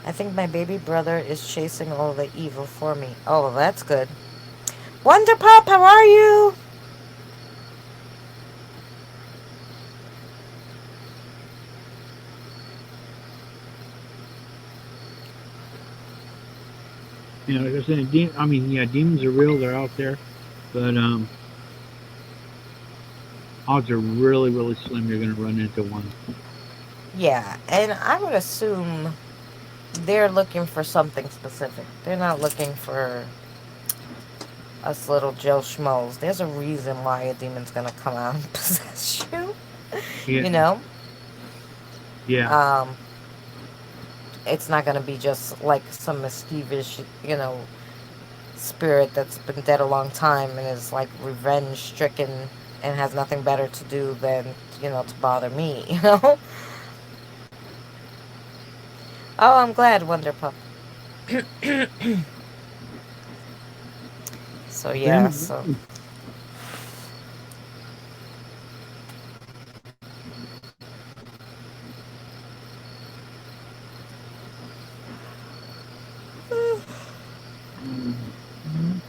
I think my baby brother is chasing all the evil for me. Oh, well, that's good. Wonder Pop, how are you? Like I said, I mean, yeah, demons are real. They're out there, but odds are really, really slim you're going to run into one. Yeah, and I would assume they're looking for something specific. They're not looking for us little Joe Schmoes. There's a reason why a demon's gonna come out and possess you. Yeah, You know, yeah, um, it's not gonna be just like some mischievous, spirit that's been dead a long time and is like revenge stricken and has nothing better to do than to bother me. Oh, I'm glad, Wonder Pup. So yeah, Bam. so Mhm.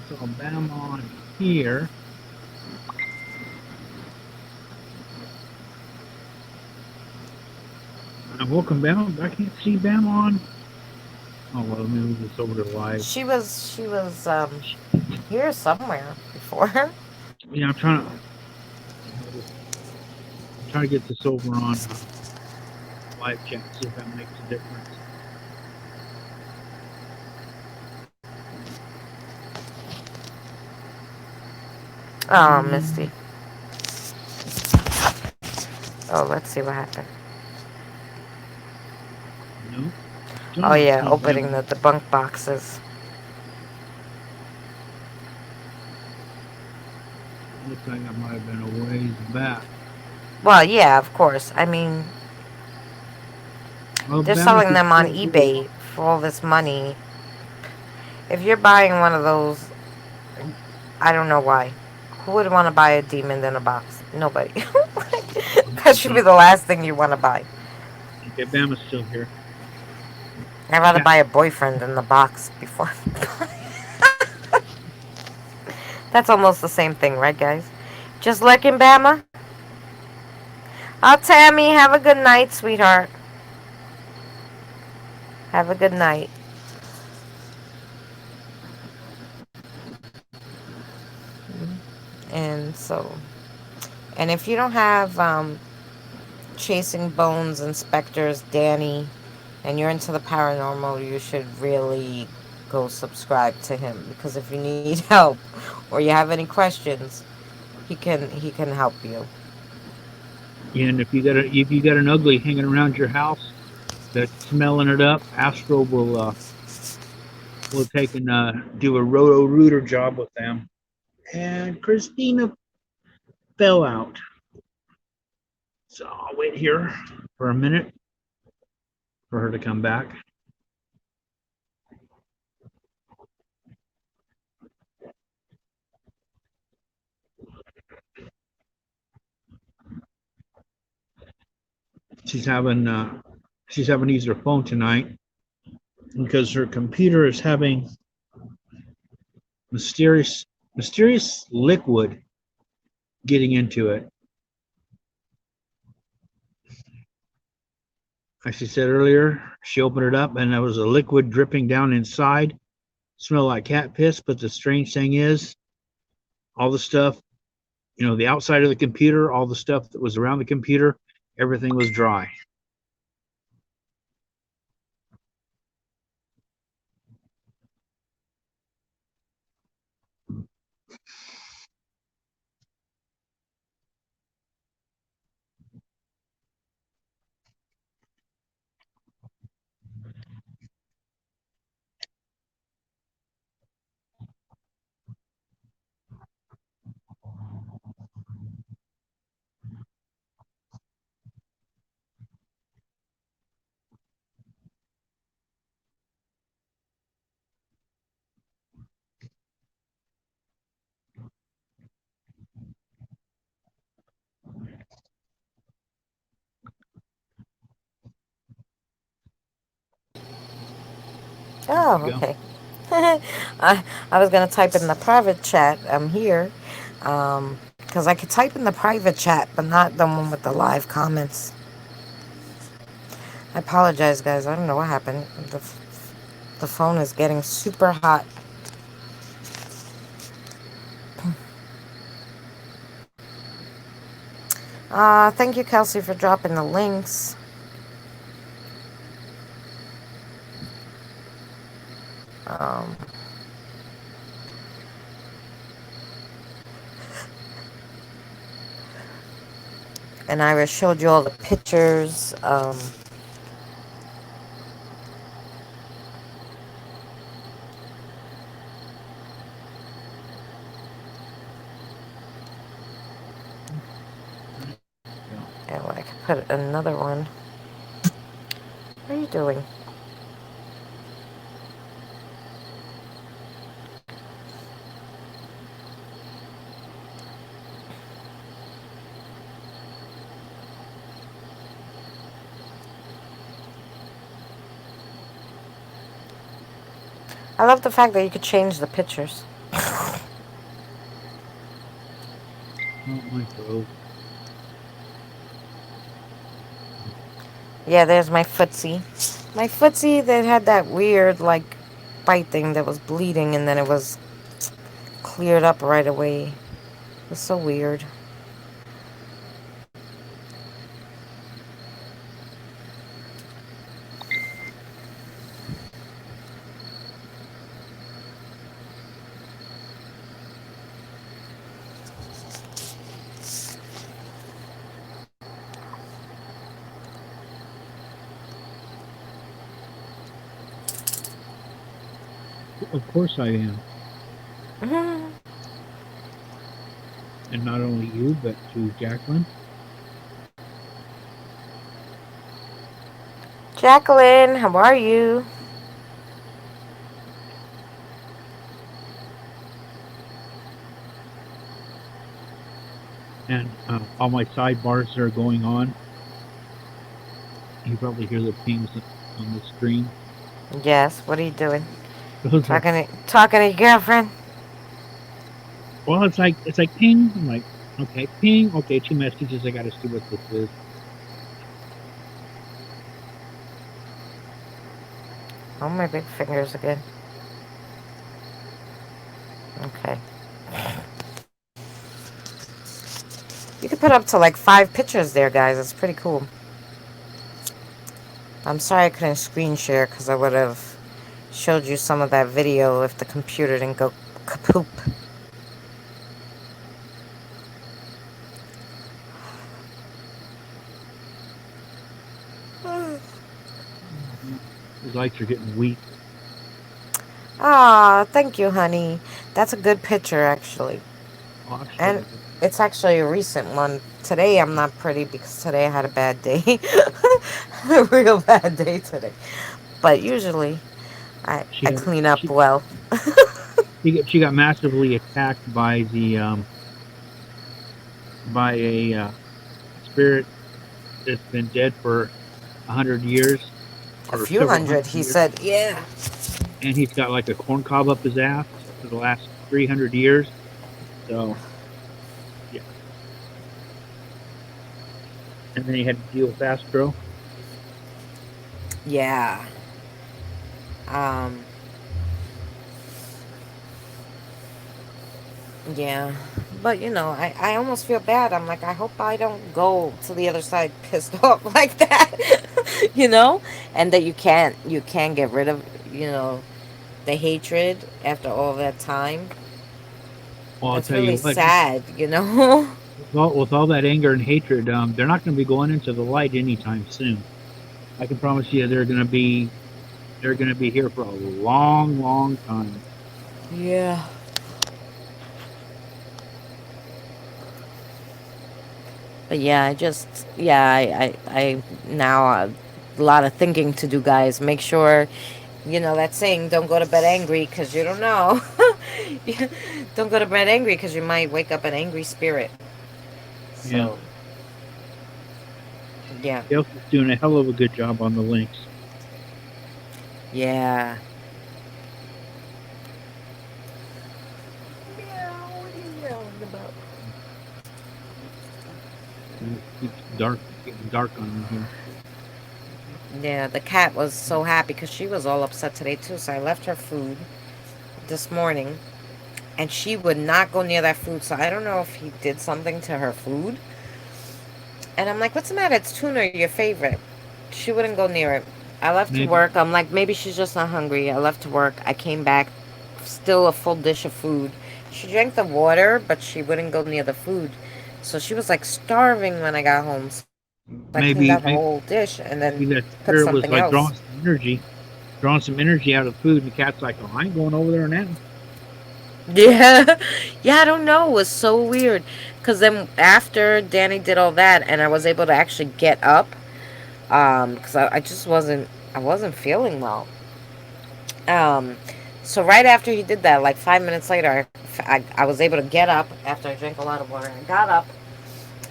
So Bam on here. Welcome, Bam. I can't see Bam on. Oh well, let me move this over to live. she was here somewhere before. Yeah, I'm trying to get this over on live chat. See if that makes a difference. Oh, Misty. Mm, Oh, let's see what happened. no, still Oh not yeah, seeing opening Bam. the debunk boxes. Looks like I might have been a ways back. Well, yeah, of course. I mean, Well, they're Bam, if selling you're them on still here, eBay for all this money. If you're buying one of those, I don't know why. Who would want to buy a demon in a box? Nobody. That should be no. the last thing you want to buy. Okay, Bam is still here. I'd rather Chat. buy a boyfriend in the box before. That's almost the same thing, right, guys? Just looking, Bama. Oh, Tammy, have a good night, sweetheart. Have a good night. And so, and if you don't have Chasing Bones Inspectors, Danny, and you're into the paranormal, you should really go subscribe to him because if you need help or you have any questions, he can help you. And if you got an ugly hanging around your house that's smelling it up, Astro will take and do a roto rooter job with them. And Christina fell out, so I'll wait here for a minute for her to come back. She's having she's having to use her phone tonight because her computer is having mysterious mysterious liquid getting into it. As she said earlier, she opened it up and there was a liquid dripping down inside. Smelled like cat piss, but the strange thing is, all the stuff, the outside of the computer, all the stuff that was around the computer, everything was dry. There Oh, we go. okay. I was gonna type in the private chat. I'm here, because I could type in the private chat, but not the one with the live comments. I apologize, guys. I don't know what happened. The phone is getting super hot. Thank you, Kelsey, for dropping the links. Um, and I showed you all the pictures. Yeah. Oh, I could put another one. What are you doing? I love the fact that you could change the pictures. Oh, my throat. Yeah, there's my footsie. My footsie that had that weird, like, bite thing that was bleeding and then it was cleared up right away. It was so weird. Of course I am. Mhm. And not only you, but to Jacqueline. Jacqueline, how are you? And all my sidebars that are going on. You probably hear the pings on the screen. Yes, what are you doing? Those are, Talking to your girlfriend? well, it's like ping. I'm like, okay, ping. Okay, two messages. I got to see what this is. Oh, my big fingers again. Okay. You could put up to like 5 pictures there, guys. It's pretty cool. I'm sorry I couldn't screen share because I would have showed you some of that video if the computer didn't go kapoop. His lights are getting weak. Ah, thank you, honey. That's a good picture, actually. Oh, I'll show And you. it's actually a recent one. Today I'm not pretty because today I had a bad day. A real bad day today. But usually She I got clean up she well. she got massively attacked by the by a spirit that's been dead for 100 years A or few several hundred, hundred he years, said. Yeah. and he's got like a corn cob up his ass for the last 300 years. So yeah, and then he had to deal with Astro. Yeah. Um, yeah. But I almost feel bad. I'm like, I hope I don't go to the other side pissed off like that. you know? And that you can't get rid of, the hatred after all that time. Well, I'll That's tell you really what, sad. with all that anger and hatred, they're not going to be going into the light anytime soon. I can promise you, they're going to be here for a long, long time. Yeah. But yeah, I now a lot of thinking to do, guys. Make sure, that saying, don't go to bed angry because you don't know. Don't go to bed angry because you might wake up an angry spirit. Yeah, So, yeah. Kelsey's doing a hell of a good job on the links. Yeah. Yeah, what are you yelling about? It keeps getting dark on me here. Yeah, the cat was so happy because she was all upset today too. So I left her food this morning, and she would not go near that food. So I don't know if he did something to her food, And I'm like, what's the matter? It's tuna, your favorite. She wouldn't go near it. I left to Maybe work. I'm like, maybe she's just not hungry. I left to work. I came back, still a full dish of food. She drank the water, but she wouldn't go near the food. So she was like starving when I got home. So I cleaned out the whole maybe dish maybe and then maybe put that something spirit else. was like drawing some energy out of the food, and the cat's like, "Oh, I ain't going over there now." Yeah. Yeah, I don't know. It was so weird. Because then after Danny did all that and I was able to actually get up, because I just I wasn't feeling well. Um, so right after he did that, like 5 minutes later, I was able to get up after I drank a lot of water. I got up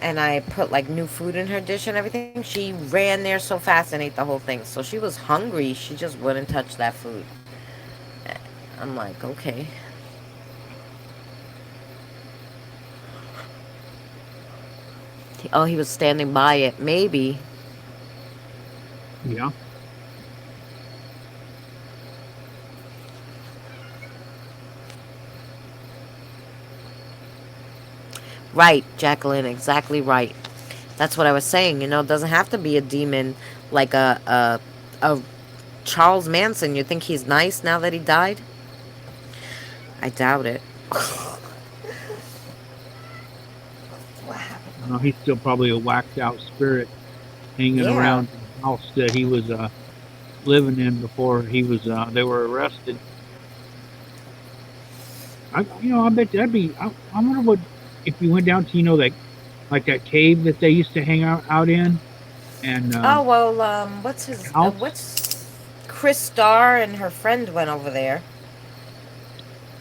and I put like new food in her dish and everything. She ran there so fast and ate the whole thing. So she was hungry. She just wouldn't touch that food. I'm like, okay. Oh, he was standing by it. Maybe. Yeah. Right, Jacqueline, exactly right. That's what I was saying. You know, it doesn't have to be a demon like a Charles Manson. You think he's nice now that he died? I doubt it. What happened? No, he's still probably a whacked out spirit hanging Yeah. around the house that he was living in before he was they were arrested. I bet that'd be. I wonder what if you went down to that like that cave that they used to hang out in, and Oh well, the house what's Chris Starr and her friend went over there,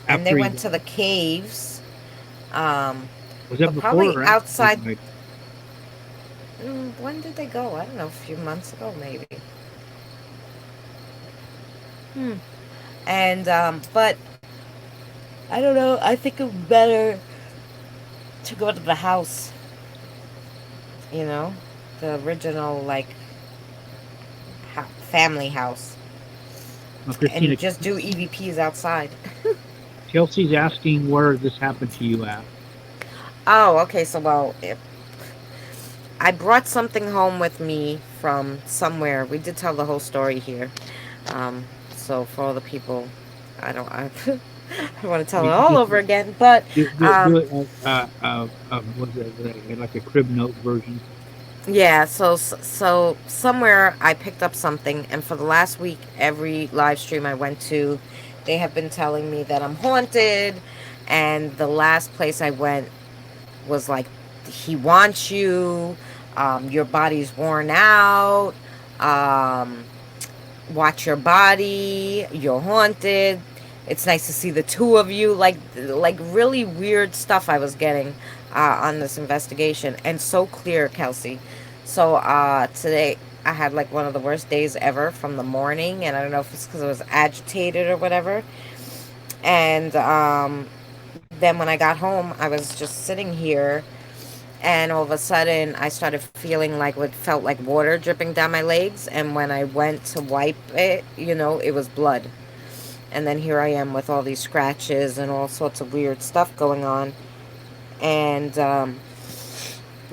and they after he went to the died. caves. Um, Was that but before probably or after he outside. died? When did they go? I don't know. A few months ago, maybe. Hmm. And but I don't know. I think it would better to go to the house. You know, the original like family house, Christina, and just do EVPs outside. Kelsey's asking where this happened to you at. Oh, okay. So well, I brought something home with me from somewhere. We did tell the whole story here. Um, so for all the people, I I want to tell it You all just over again. But do um, it was it like a crib note version? yeah, so somewhere I picked up something, and for the last week, every live stream I went to, they have been telling me that I'm haunted, and the last place I went was like, he wants you, your body's worn out, um, watch your body, you're haunted. It's nice to see the two of you. Like really weird stuff I was getting on this investigation, and so clear, Kelsey. So today I had like one of the worst days ever from the morning, and I don't know if it's because I was agitated or whatever. And then when I got home, I was just sitting here, and all of a sudden I started feeling like what felt like water dripping down my legs, and when I went to wipe it, it was blood. And then here I am with all these scratches and all sorts of weird stuff going on. And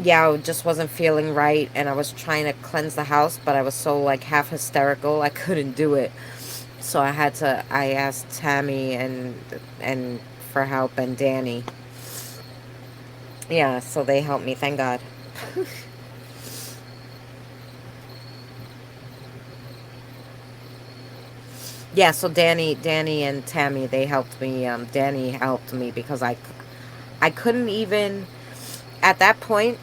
yeah, I just wasn't feeling right, and I was trying to cleanse the house, but I was so like half hysterical I couldn't do it. So I asked Tammy and for help, and Danny. Yeah, so they helped me, thank God. Yeah, so Danny and Tammy, they helped me. Danny helped me because I couldn't even at that point.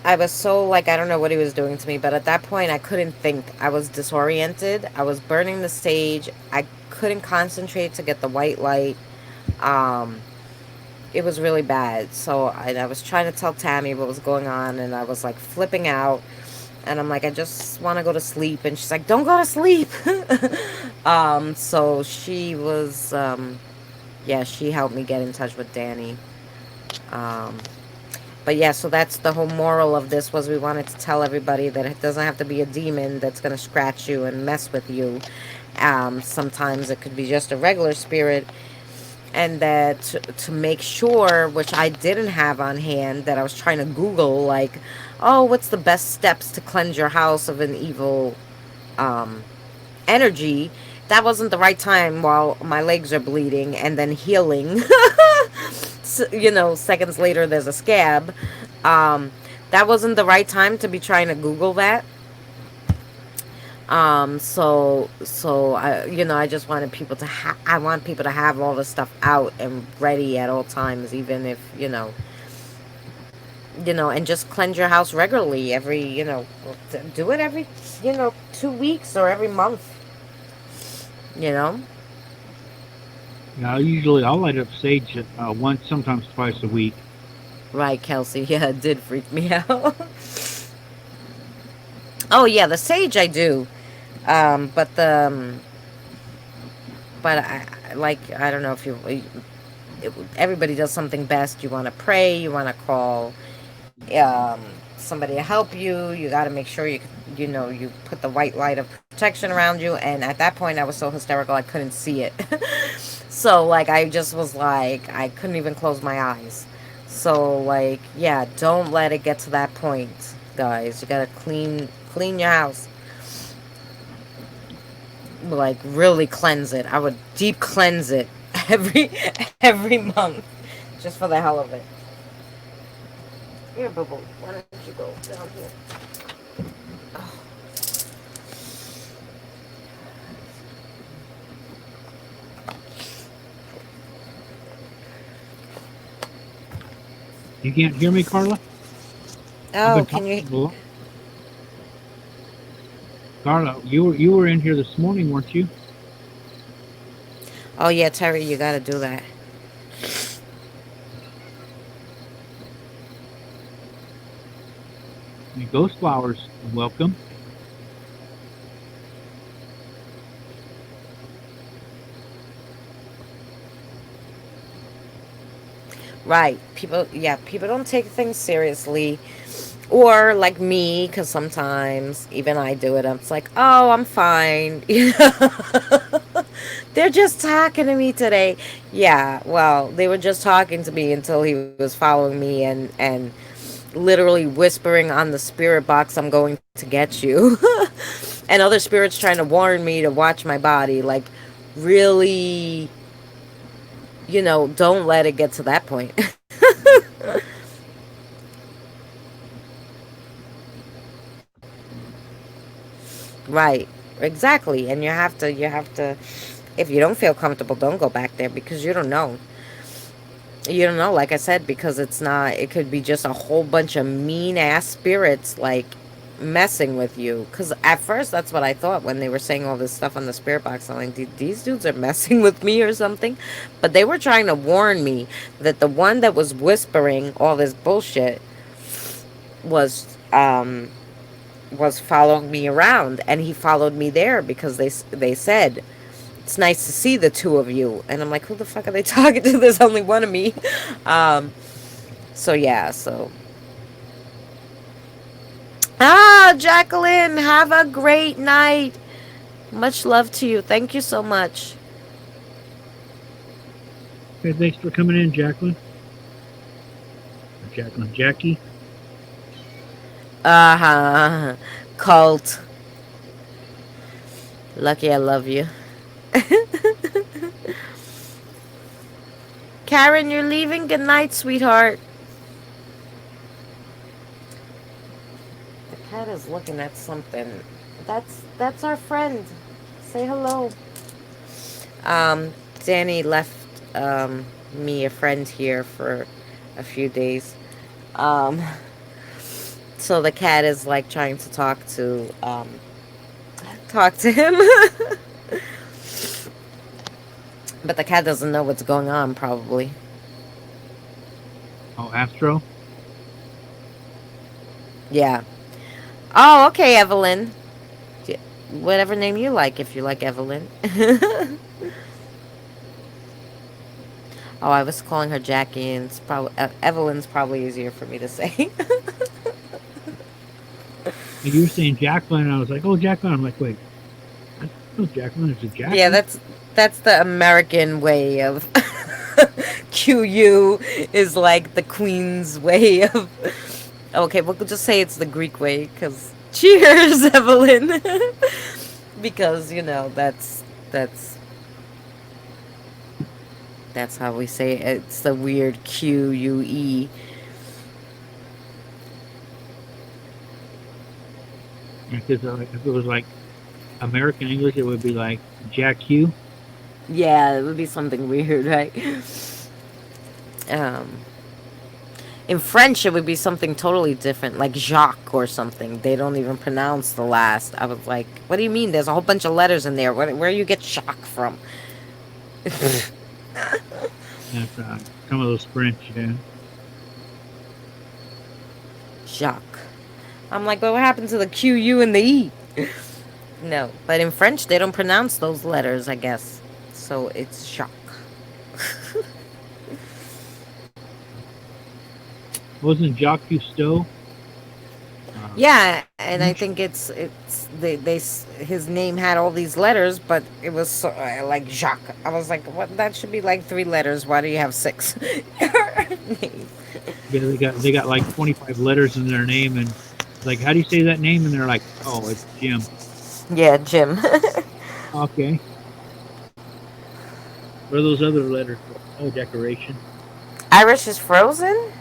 I was so like, I don't know what he was doing to me, but at that point I couldn't think. I was disoriented. I was burning the sage. I couldn't concentrate to get the white light. Um, it was really bad. So I was trying to tell Tammy what was going on, and I was like flipping out. And I'm like, I just want to go to sleep. And she's like, don't go to sleep. So she was, yeah, she helped me get in touch with Danny. Um, but yeah, so that's the whole moral of this, was we wanted to tell everybody that it doesn't have to be a demon that's going to scratch you and mess with you. Sometimes it could be just a regular spirit, and that to make sure, which I didn't have on hand, that I was trying to Google, like, oh, what's the best steps to cleanse your house of an evil um, energy? That wasn't the right time while my legs are bleeding and then healing. Seconds later there's a scab. Um, that wasn't the right time to be trying to Google that. I just wanted people to I want people to have all this stuff out and ready at all times, even if and just cleanse your house regularly every, do it every, 2 weeks or every month, you know. I'll light up sage once, sometimes twice a week. Right, Kelsey. Yeah, it did freak me out. Oh yeah, the sage I do. But I don't know if everybody does something best. You want to pray, you want to call um, somebody to help you. You got to make sure you put the white light of protection around you. And at that point, I was so hysterical I couldn't see it. So like I just was like I couldn't even close my eyes. So like yeah, don't let it get to that point, guys. You gotta clean your house. Like really cleanse it. I would deep cleanse it every every month, just for the hell of it. Here, boo boo. Why don't you go down here? You can't hear me, Carla? I've Oh, been can talking you? a lot. Carla, you were in here this morning, weren't you? Oh yeah, Terry, you gotta do that. The ghost flowers, welcome. Right. People don't take things seriously. Or like me, because sometimes even I do it. I'm like, oh, I'm fine. They're just talking to me today. Yeah, well, they were just talking to me until he was following me and literally whispering on the spirit box, I'm going to get you. And other spirits trying to warn me to watch my body. Like, really, don't let it get to that point. Right. Exactly. And you have to if you don't feel comfortable, don't go back there because you don't know. You don't know, like I said, because it could be just a whole bunch of mean ass spirits like messing with you. Because at first, that's what I thought when they were saying all this stuff on the spirit box. I'm like, these dudes are messing with me or something. But they were trying to warn me that the one that was whispering all this bullshit was following me around, and he followed me there because they said it's nice to see the two of you, and I'm like, who the fuck are they talking to? There's only one of me. um so yeah, so Jacqueline, have a great night. Much love to you. Thank you so much. Okay, thanks for coming in, Jacqueline. Jacqueline, Jackie. Uh-huh. Cult. Lucky I love you. Karen, you're leaving. Good night, sweetheart. The cat is looking at something. That's our friend. Say hello. Danny left me a friend here for a few days. Um, so the cat is like trying to talk to him. But the cat doesn't know what's going on, probably. Oh, Astro. Yeah. Oh, okay, Evelyn. Whatever name you like, if you like Evelyn. Oh, I was calling her Jackie, and it's probably Evelyn's probably easier for me to say. And you were saying Jacqueline, and I was like, oh, Jacqueline. I'm like, wait, that's no Jacqueline. It's a Yeah, Jackie. that's the American way of QU is like the Queen's way of Okay, we'll just say it's the Greek way, because cheers, Evelyn. Because that's that's how we say it. It's the weird QUE. Because if it was like American English, it would be like Jack Hugh. Yeah, it would be something weird, right? Um, in French, it would be something totally different, like Jacques or something. They don't even pronounce the last. I was like, what do you mean? There's a whole bunch of letters in there. Where you get Jacques from? That's some of those French. Yeah. Jacques. I'm like, well, what happened to the QU and the E? No, but in French, they don't pronounce those letters, I guess. So it's Jacques. Wasn't Jacques Cousteau Yeah, and I French? think it's his name had all these letters, but it was so, like Jacques. I was like, what? That should be like 3 letters. Why do you have 6? Name. Yeah, they got like 25 letters in their name, and like, how do you say that name? And they're like, oh, it's Jim. Yeah, Jim. Okay. What are those other letters for? Oh, decoration. Irish is frozen?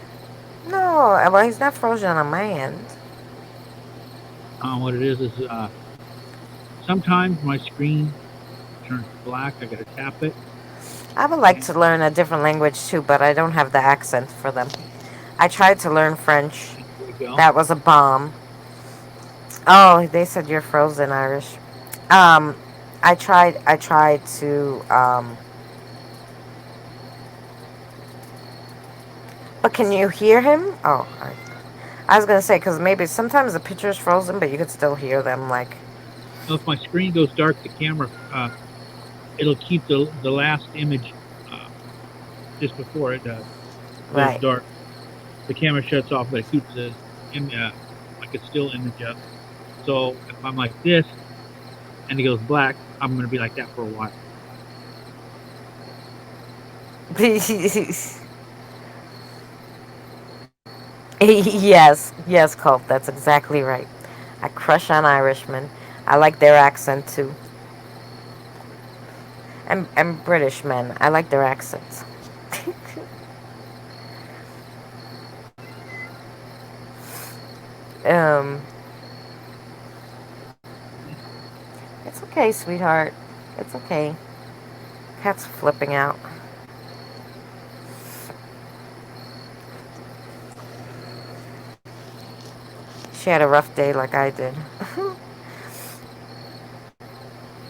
No, well, he's not frozen on my end. What it is sometimes my screen turns black. I gotta tap it. I would like And to learn a different language too, but I don't have the accent for them. I tried to learn French. there we go. That was a bomb. Oh, they said you're frozen, Irish. Um, I tried to. But can you hear him? Oh, I was gonna say because maybe sometimes the picture's frozen, but you could still hear them. Like, So if my screen goes dark, the camera it'll keep the last image uh, just before it goes right. dark. The camera shuts off, but it keeps the like a still image up. So if I'm like this and it goes black, I'm gonna be like that for a while. Yes, yes, Cope. That's exactly right. I crush on Irishmen. I like their accent too, and British men. I like their accents. um, it's okay, sweetheart. It's okay. Cat's flipping out. She had a rough day like I did.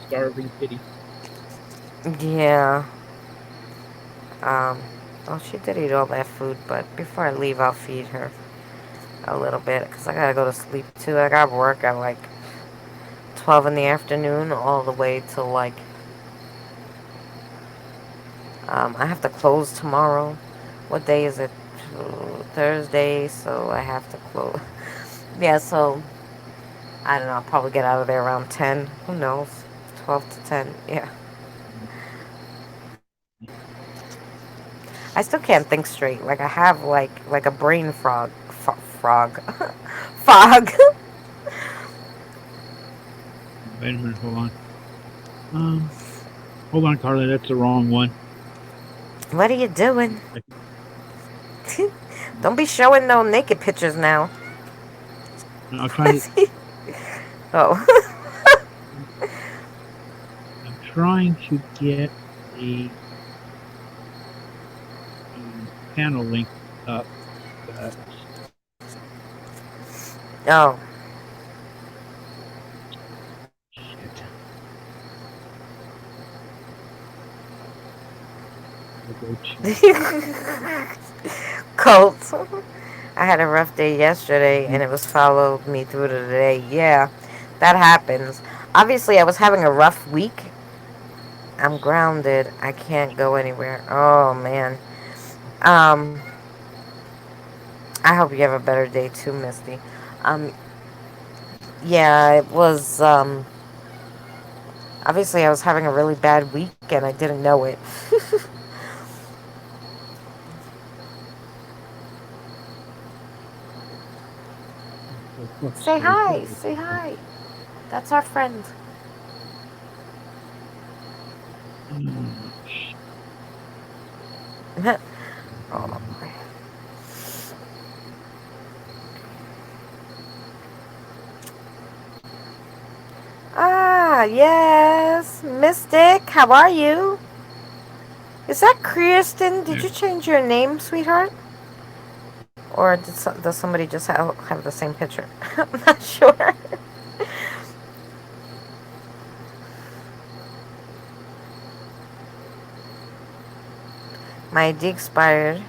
Starving kitty. Yeah. Um, well, she did eat all that food, but before I leave, I'll feed her a little bit because I gotta go to sleep too. I got work at like 12 in the afternoon all the way till like, I have to close tomorrow. What day is it? Thursday, so I have to close. Yeah, so I don't know. I'll probably get out of there around 10. Who knows? 12 to 10. Yeah. I still can't think straight. Like I have like a brain frog fog. Wait a minute, hold on. Um, hold on, Carla, that's the wrong one. What are you doing? One second. Don't be showing no naked pictures now. And I'll try to. Oh. I'm trying to get the panel link up, but Oh. shit. I'll go to. Colts. I had a rough day yesterday Mm, and it was followed me through to today. Yeah, that happens. Obviously, I was having a rough week. I'm grounded. I can't go anywhere. Oh, man. Um, I hope you have a better day too, Misty. Um, yeah, it was, obviously, I was having a really bad week and I didn't know it. Fuck's Say sake. hi. Holy Say shit. hi. That's our friend. Oh, Oh, ah, yes. Mystic, how are you? Is that Kristen? Did yeah. you change your name, sweetheart? Or does somebody just have the same picture? I'm not sure. My ID expired.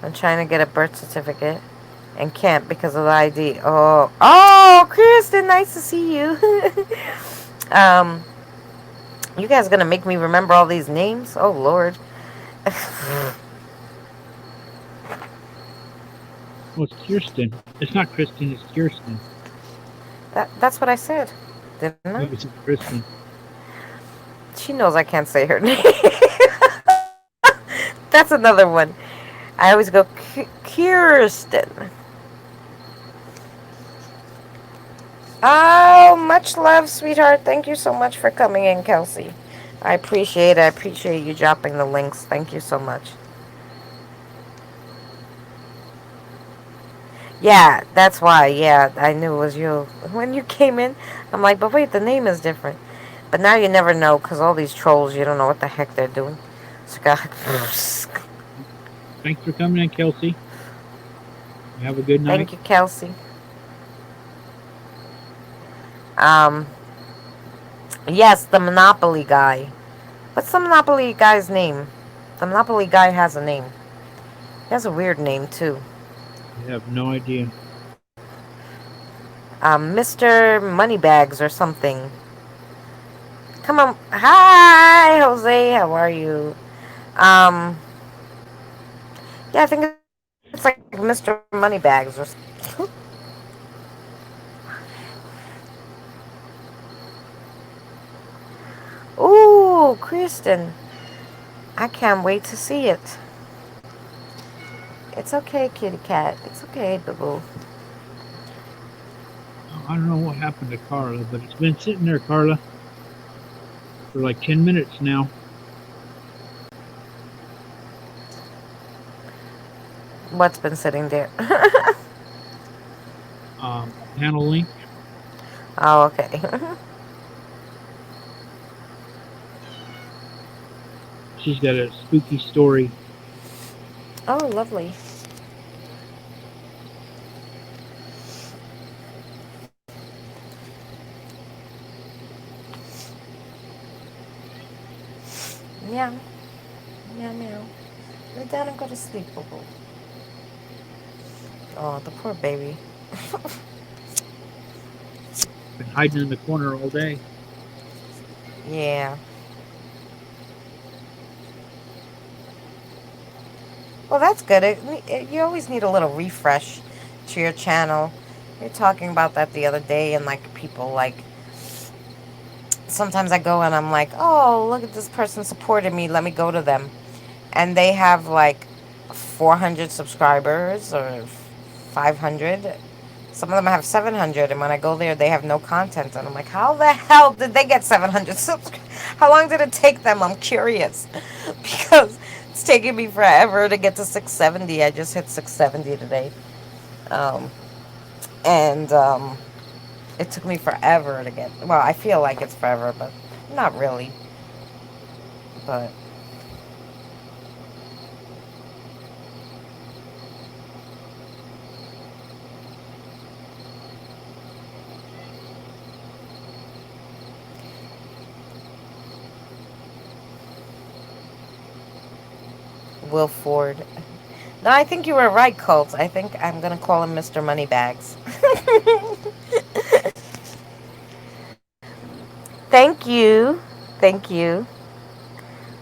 I'm trying to get a birth certificate and can't because of the ID. Oh, Kristen, nice to see you. um, you guys gonna make me remember all these names? Oh Lord. Well, it's Kirsten. It's not Kristen, it's Kirsten. That's what I said, didn't I? No, it's Kristen. She knows I can't say her name. That's another one. I always go Kirsten. Oh, much love, sweetheart. Thank you so much for coming in, Kelsey. I appreciate it. I appreciate you dropping the links. Thank you so much. Yeah, that's why. Yeah, I knew it was you. When you came in, I'm like, but wait, the name is different. But now you never know because all these trolls, you don't know what the heck they're doing. So, God. Thanks for coming in, Kelsey. You have a good night. Thank you, Kelsey. Um, yes, the Monopoly guy. What's the Monopoly guy's name? The Monopoly guy has a name. He has a weird name, too. I have no idea. Mr. Moneybags or something. Come on. Hi, Jose. How are you? Um, yeah, I think it's like Mr. Moneybags or something. Ooh, Kristen. I can't wait to see it. It's okay, kitty cat. It's okay, boo boo. Oh, I don't know what happened to Carla, but it's been sitting there, Carla, for like 10 minutes now. What's been sitting there? Panel link. Oh, okay. She's got a spooky story. Oh, lovely. Meow. Meow, meow. Lay down and go to sleep, boo boo. Oh, the poor baby. Been hiding in the corner all day. Yeah. Well, that's good. You always need a little refresh to your channel. You're talking about that the other day, and like people like. Sometimes I go and I'm like, oh, look at this person supported me. Let me go to them. And they have like 400 subscribers or 500. Some of them have 700. And when I go there, they have no content. And I'm like, how the hell did they get 700 subscribers? How long did it take them? I'm curious. Because it's taking me forever to get to 670. I just hit 670 today. Um, and it took me forever to get. Well, I feel like it's forever, but not really. But Will Ford. No, I think you were right, Colt. I think I'm gonna call him Mr. Moneybags. Thank you. Thank you.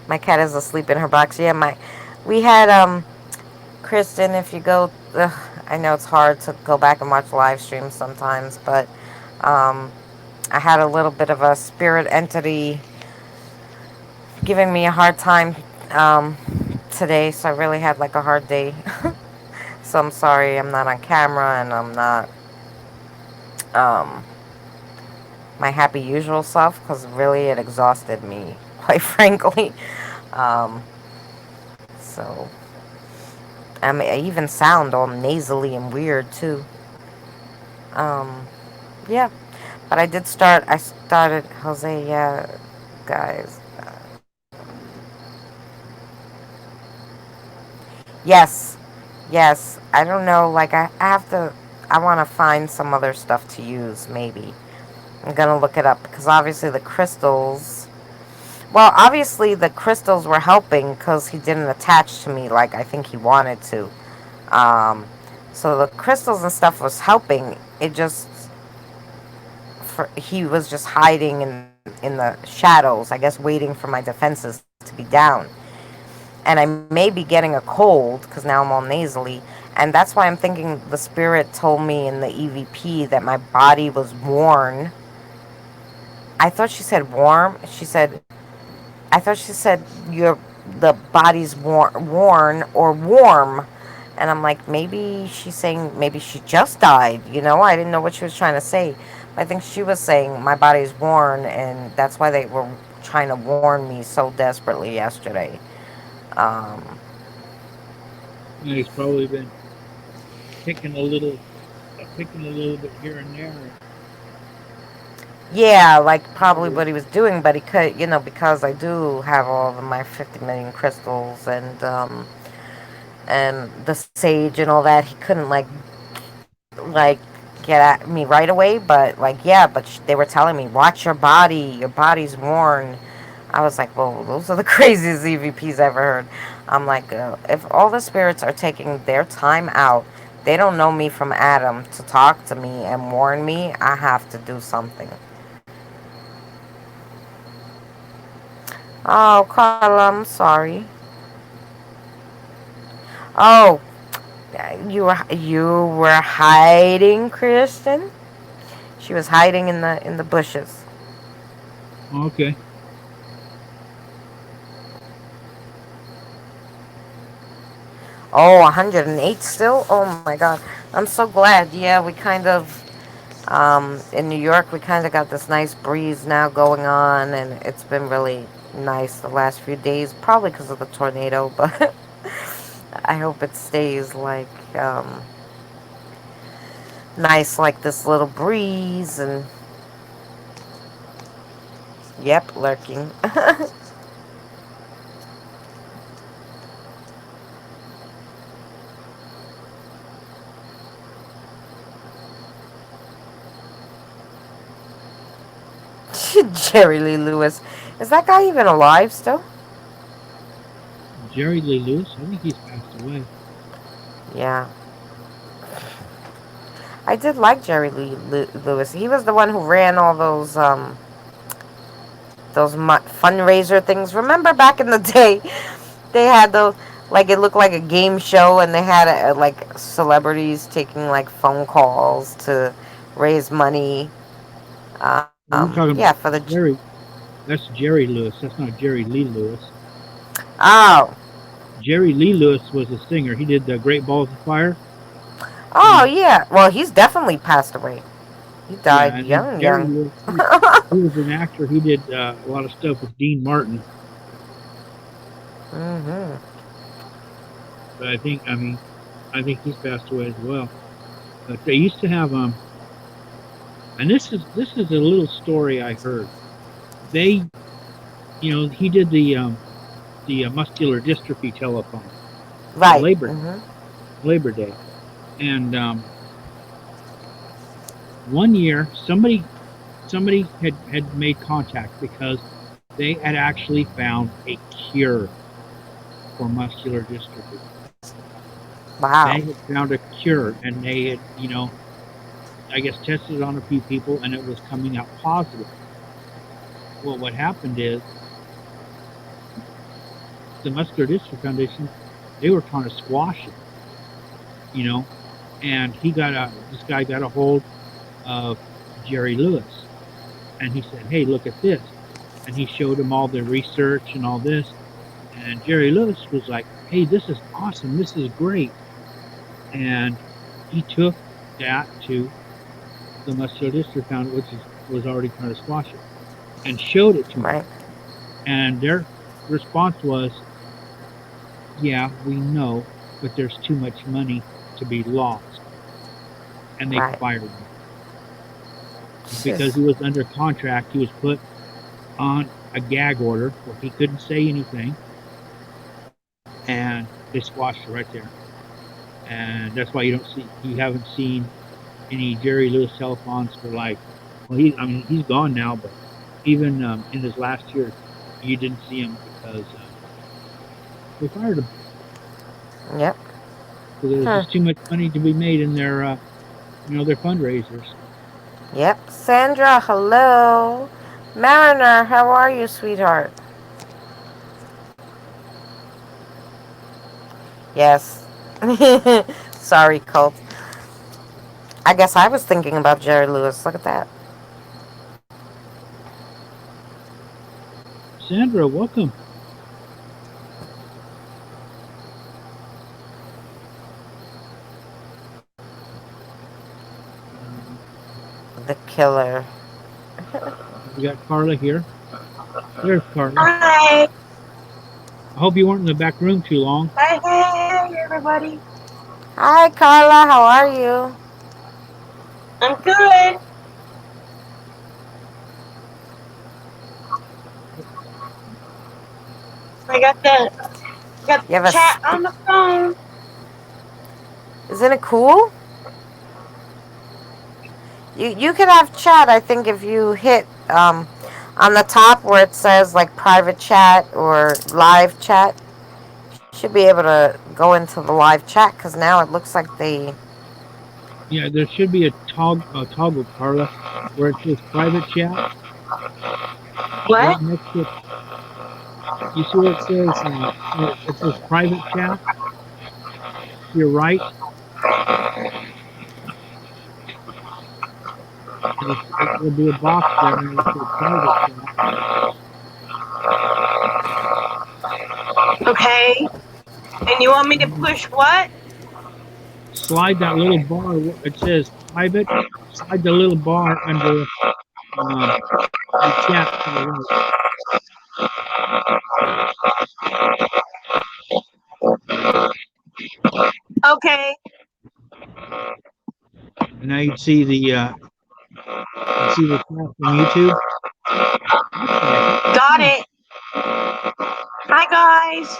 My cat is asleep in her box. Yeah, we had Kristen, if you go I know it's hard to go back and watch live streams sometimes, but um I had a little bit of a spirit entity giving me a hard time um today, so I really had like a hard day. So I'm sorry I'm not on camera and I'm not um, my happy usual self because really it exhausted me, quite frankly. Um, so I even sound all nasally and weird too. Um, yeah, but I did start. I started Jose. Yeah, guys. Yes, yes. I don't know. Like I have to. I want to find some other stuff to use. Maybe I'm gonna look it up because obviously the crystals. Well, obviously the crystals were helping because he didn't attach to me like I think he wanted to. Um, so the crystals and stuff was helping. It just he was just hiding in the shadows. I guess waiting for my defenses to be down. And I may be getting a cold because now I'm all nasally. And that's why I'm thinking the spirit told me in the EVP that my body was worn. I thought she said warm. I thought she said your the body's worn or warm. And I'm like, maybe she's saying maybe she just died. I didn't know what she was trying to say. I think she was saying my body's worn, and that's why they were trying to warn me so desperately yesterday. Um, And he's probably been picking picking a little bit here and there. yeah, like probably what he was doing, but he could, because I do have all of my 50 million crystals and the sage and all that. He couldn't like get at me right away, but like yeah, but they were telling me watch your body, your body's worn. I was like, well, those are the craziest EVPs I've ever heard. I'm like, if all the spirits are taking their time out, they don't know me from Adam to talk to me and warn me, I have to do something. Oh, Carla, I'm sorry. Oh, you were hiding, Kristen. She was hiding in the bushes. Okay. Oh, 108 still? Oh my God. I'm so glad. Yeah, we kind of, in New York, we kind of got this nice breeze now going on, and it's been really nice the last few days, probably because of the tornado, but I hope it stays nice like this little breeze, and yep, lurking. Jerry Lee Lewis. Is that guy even alive still? Jerry Lee Lewis, I think he's passed away. Yeah. I did like Jerry Lee Lewis. He was the one who ran all those fundraiser things. Remember back in the day, they had those like it looked like a game show, and they had like celebrities taking like phone calls to raise money. We're Yeah, talking for about the Jerry. That's Jerry Lewis. That's not Jerry Lee Lewis. oh Jerry Lee Lewis was a singer. He did the Great Balls of Fire. oh And yeah. Well, he's definitely passed away. He yeah, died and then young, Jerry young. Lewis, he was an actor. He did a lot of stuff with Dean Martin. Mhm. But I think he's passed away as well. But they used to have and this is a little story I heard. They, he did the muscular dystrophy telethon for Right. Mhm. Labor Day, and 1 year somebody had made contact because they had actually found a cure for muscular dystrophy. Wow. They had found a cure, and they had, I guess tested it on a few people, and it was coming out positive. Well, what happened is the Muscular Dystrophy Foundation, they were trying to squash it, you know, and this guy got a hold of Jerry Lewis, and he said, "Hey, look at this," and he showed him all the research and all this, and Jerry Lewis was like, "Hey, this is awesome, this is great," and he took that to So my sister found it, was already trying to squash it, and showed it to them. Right. And their response was, "Yeah, we know, but there's too much money to be lost," and they Right. fired him because Sis. he was under contract. He was put on a gag order where he couldn't say anything, and they squashed it right there. And that's why you haven't seen any Jerry Lewis telethons for like, well, I mean, he's gone now, but even in his last year, you didn't see him because they fired him. Yep. So there was Hmm. just too much money to be made in their, their fundraisers. Yep. Sandra, hello. Mariner, how are you, sweetheart? Yes. Sorry, Colt. I guess I was thinking about Jerry Lewis. Look at that. Sandra, welcome. Um, The killer. we got Carla here. There's Carla. Hi. I hope you weren't in the back room too long. Hey, hey, everybody. Hi, Carla. How are you? I'm good. I got You have the a chat speak. on the phone. Isn't it cool? You could have chat. I think if you hit on the top where it says like private chat or live chat, you should be able to go into the live chat because now it looks like they. Yeah, there should be a toggle, Carla, where it says private chat What? right next to. You see where it says it says private chat to your right. There'll be a box there and it'll say private chat. Okay. And you want me to And push what? slide that little bar. It says private. Slide the little bar under um, the chat to the right. Okay. And now you'd see the chat from YouTube. What the heck? Got it. Hi, guys.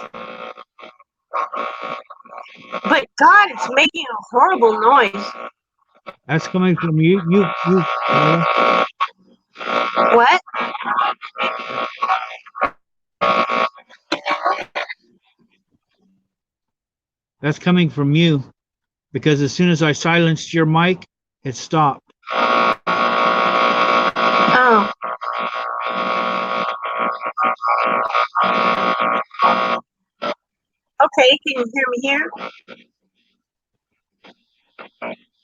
But God, it's making a horrible noise. That's coming from you, Carla. What? That's coming from you because as soon as I silenced your mic, it stopped. Oh. Okay. Can you hear me here?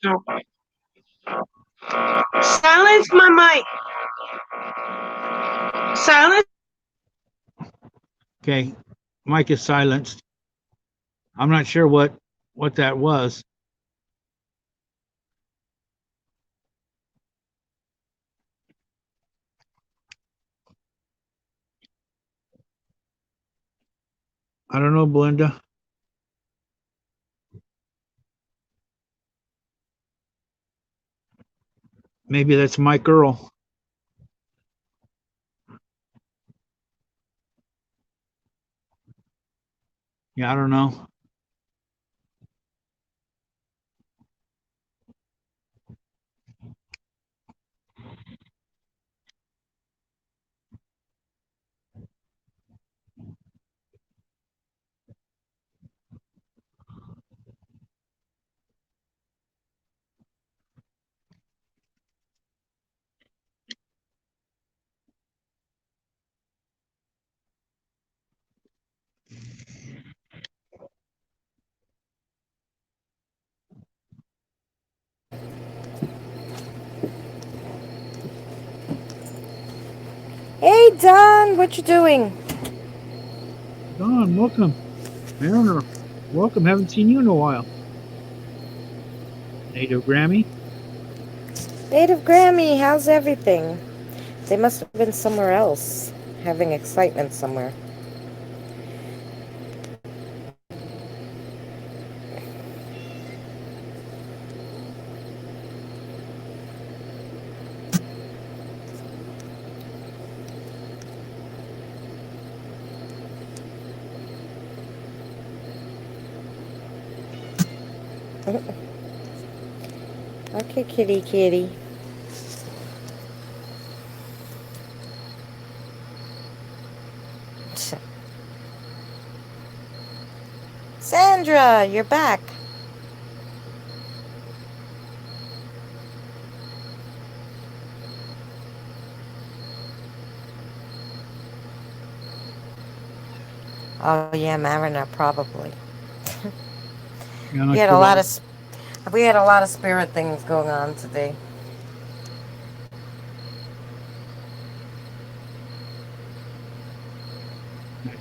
No. Silence my mic. Silence. Okay, mic is silenced. I'm not sure what that was. I don't know, Belinda. Maybe that's Mike Earl. Yeah, I don't know. Hey, Don, what you doing? Don, welcome. Mariner, welcome. Haven't seen you in a while. Native Grammy. Native Grammy, how's everything? They must have been somewhere else, having excitement somewhere. Okay, kitty, kitty. Sandra, you're back. Oh yeah, Mariner, probably. Yeah, I'm We not had sure a what. lot of we had a lot of spirit things going on today.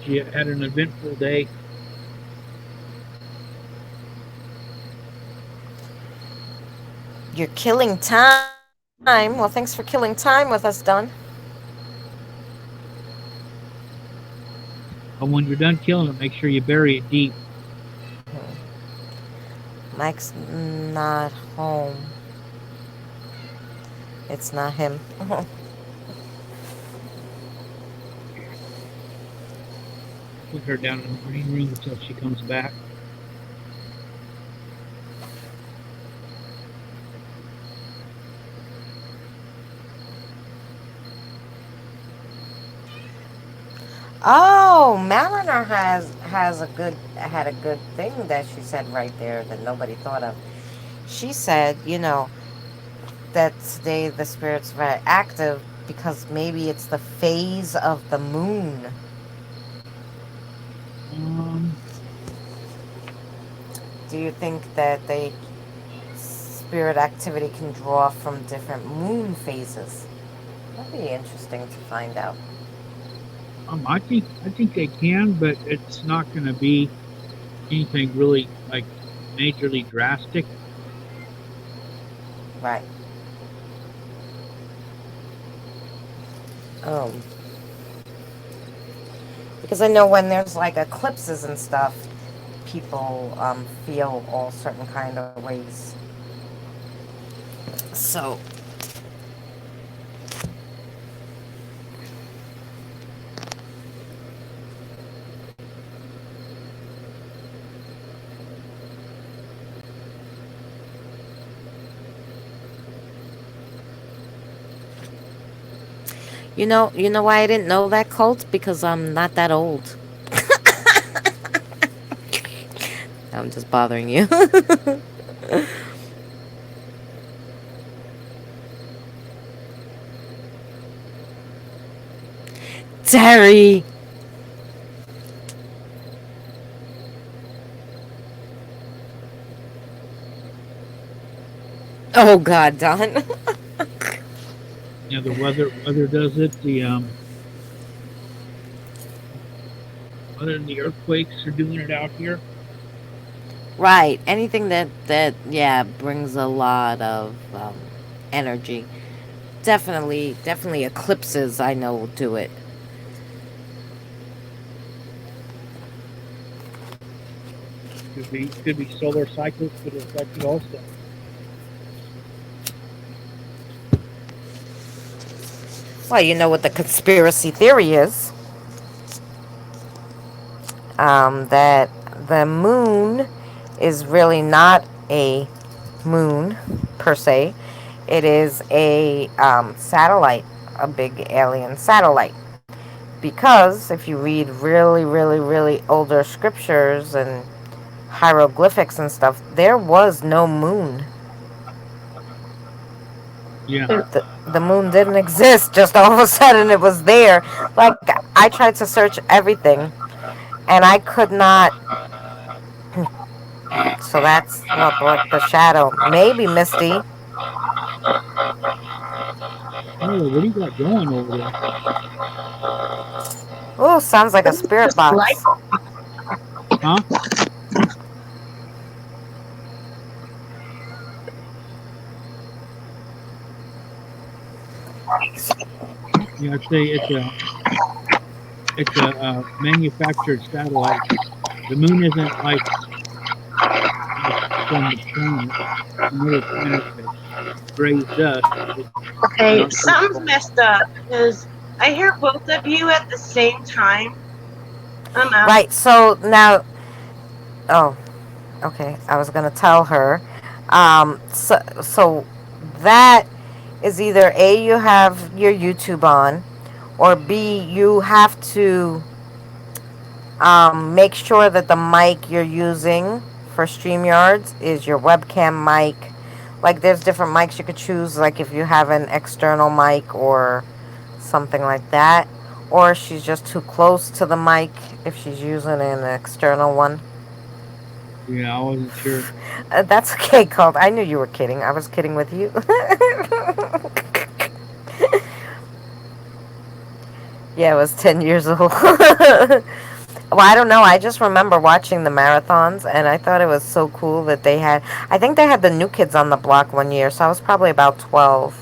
She had an eventful day. You're killing time. Well, thanks for killing time with us, Don. And when you're done killing it, make sure you bury it deep. Mike's not home. It's not him. Put her down in the green room until she comes back. Oh, Mariner has a good had a good thing that she said right there that nobody thought of. She said, that today the spirit's very active because maybe it's the phase of the moon. Um, Do you think that they spirit activity can draw from different moon phases? That'd be interesting to find out. I think they can, but it's not going to be anything really like majorly drastic. Right. Um, because I know when there's like eclipses and stuff, people feel all certain kind of ways. So, you know why I didn't know that cult? Because I'm not that old. I'm just bothering you. Terry. Oh God, Don. The weather does it. Weather and the earthquakes are doing it out here. Right. Anything that yeah brings a lot of energy. Definitely eclipses. I know will do it. Could be solar cycles could affect it also. Well, you know what the conspiracy theory is. That the moon is really not a moon per se. It is a satellite, a big alien satellite. Because if you read really, really, really older scriptures and hieroglyphics and stuff, there was no moon. Yeah. The moon didn't exist. Just all of a sudden it was there. Like I tried to search everything and I could not. So that's what like the shadow. Maybe Misty. Tyler, what do you got going over there? Oh, sounds like a spirit Just like box. Huh? Yeah, I'd say it's a manufactured satellite. The moon isn't like from the planet, another planet that grazed us. It's Okay, an something's artificial. messed up because I hear both of you at the same time. I'm out. Right. So now, oh, okay. I was gonna tell her. So that is either A, you have your YouTube on, or B, you have to make sure that the mic you're using for StreamYards is your webcam mic. Like, there's different mics you could choose, like if you have an external mic or something like that. Or she's just too close to the mic if she's using an external one. Yeah, I wasn't sure. That's okay, Colt. I knew you were kidding. I was kidding with you. Yeah, I was 10 years old. Well, I don't know. I just remember watching the marathons, and I thought it was so cool that they had. I think they had the New Kids on the Block one year, so I was probably about 12.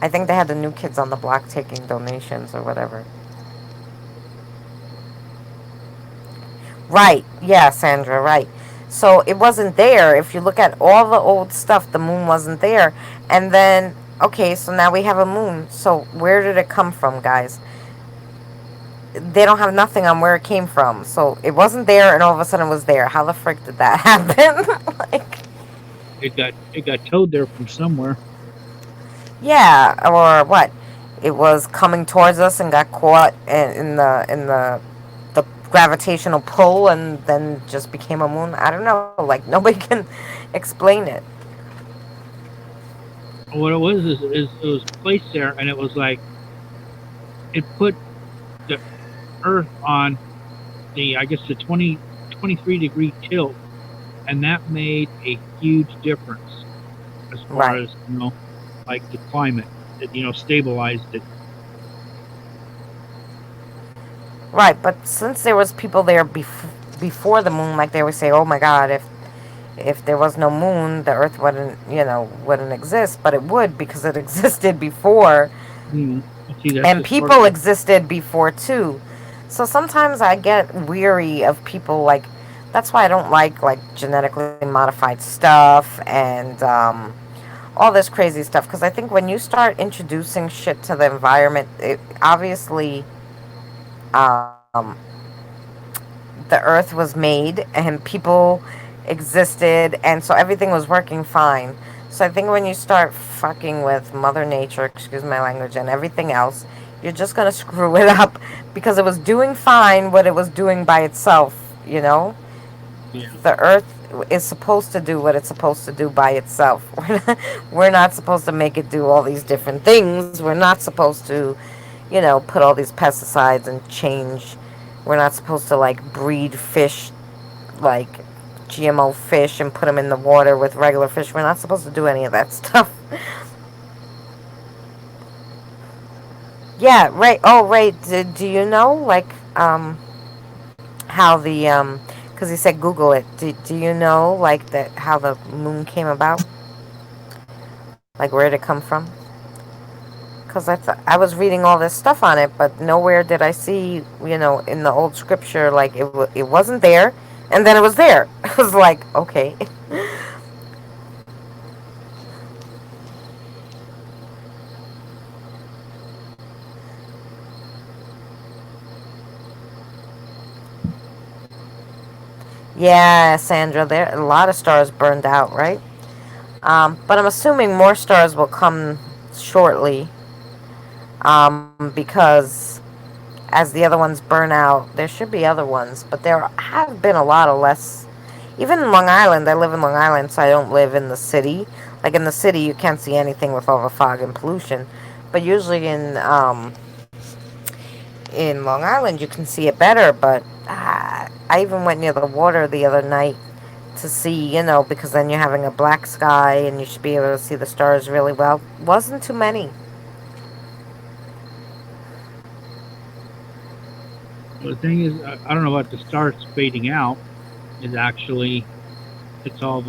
I think they had the New Kids on the Block taking donations or whatever. Right. Yeah, Sandra, right. So it wasn't there. If you look at all the old stuff, the moon wasn't there. And then, okay, so now we have a moon. So where did it come from, guys? They don't have nothing on where it came from. So it wasn't there, and all of a sudden it was there. How the frick did that happen? Like, It got towed there from somewhere. yeah, or what? It was coming towards us and got caught in the gravitational pull, and then just became a moon. I don't know. Like, nobody can explain it. What it was is it was placed there, and it was like it put the Earth on the, I guess, the 23-degree tilt, and that made a huge difference as far Right. as like the climate. It stabilized it. Right, but since there was people there before the moon, like they would say, "Oh my God, if there was no moon, the Earth wouldn't exist." But it would, because it existed before, See, that's and the sort of people existed before too. So sometimes I get weary of people, like, that's why I don't like genetically modified stuff and all this crazy stuff, because I think when you start introducing shit to the environment, it obviously, um, the earth was made and people existed, and so everything was working fine. So I think when you start fucking with Mother Nature, excuse my language, and everything else, you're just gonna screw it up, because it was doing fine what it was doing by itself. yeah. The earth is supposed to do what it's supposed to do by itself. We're not supposed to make it do all these different things. We're not supposed to, put all these pesticides and change. We're not supposed to, like, breed fish, like GMO fish, and put them in the water with regular fish. We're not supposed to do any of that stuff. Yeah, right. Oh, right. Do you know, like, how because he said Google it. Do you know, like, that how the moon came about? Like, where did it come from? Because I was reading all this stuff on it, but nowhere did I see, in the old scripture, like, it wasn't there, and then it was there. I was like, okay. Yeah, Sandra, there a lot of stars burned out, right? But I'm assuming more stars will come shortly, because as the other ones burn out, there should be other ones, but there have been a lot of less. Even in Long Island, I live in Long Island, so I don't live in the city. Like, in the city, you can't see anything with all the fog and pollution, but usually in Long Island, you can see it better. But I even went near the water the other night to see, because then you're having a black sky and you should be able to see the stars really well. Wasn't too many. Well, the thing is, I don't know about the stars fading out. Is actually it's all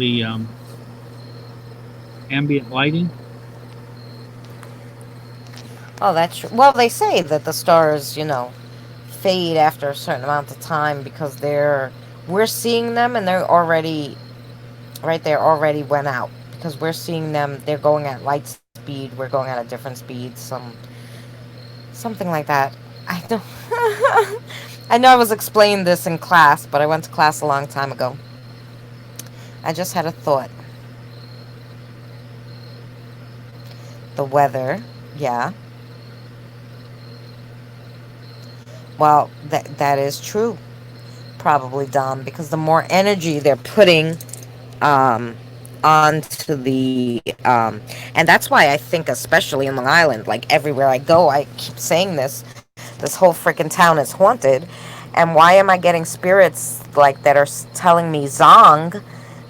ambient lighting. Oh, that's true. Well, they say that the stars, fade after a certain amount of time because we're seeing them and they're already right there already went out because we're seeing them. They're going at light speed. We're going at a different speed. Something like that. I don't. I know I was explaining this in class, but I went to class a long time ago. I just had a thought. The weather, yeah. Well, that is true, probably, Dom, because the more energy they're putting um, onto and that's why I think, especially in Long Island, like everywhere I go, I keep saying this whole freaking town is haunted. And why am I getting spirits like that are telling me Zong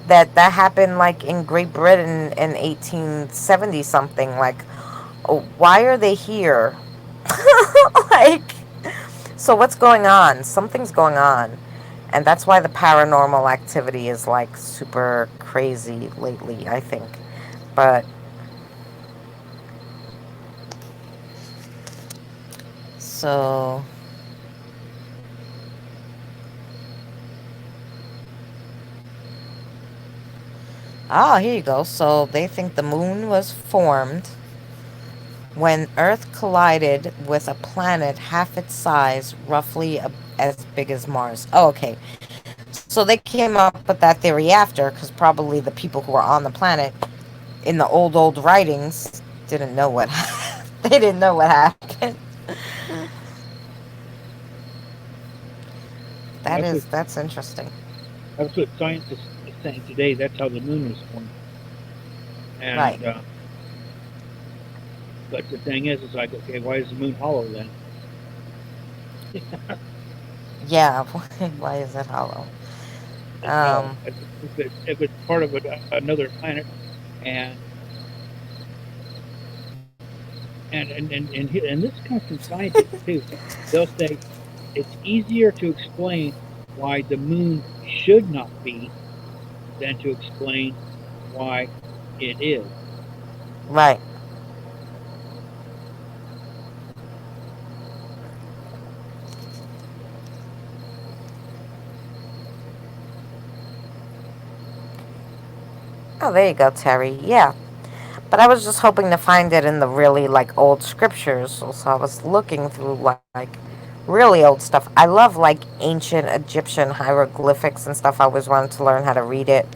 that happened like in Great Britain in 1870 something? Like, oh, why are they here? Like, so what's going on? Something's going on. And that's why the paranormal activity is like super crazy lately, I think. But so here you go. So they think the moon was formed when Earth collided with a planet half its size, roughly as big as Mars. Oh, okay. So they came up with that theory after, because probably the people who were on the planet in the old writings didn't know what they didn't know what happened. Well, That's interesting. that's what science is saying today. That's how the moon was formed. Right. And but the thing is, it's like, okay, why is the moon hollow then? Yeah. Why is it hollow? It's hollow. Um. If it's part of another planet, and and this comes from scientists too. They'll say it's easier to explain why the moon should not be than to explain why it is. Right. Oh, there you go, Terry. Yeah. But I was just hoping to find it in the really like old scriptures. So I was looking through like really old stuff. I love like ancient Egyptian hieroglyphics and stuff. I always wanted to learn how to read it.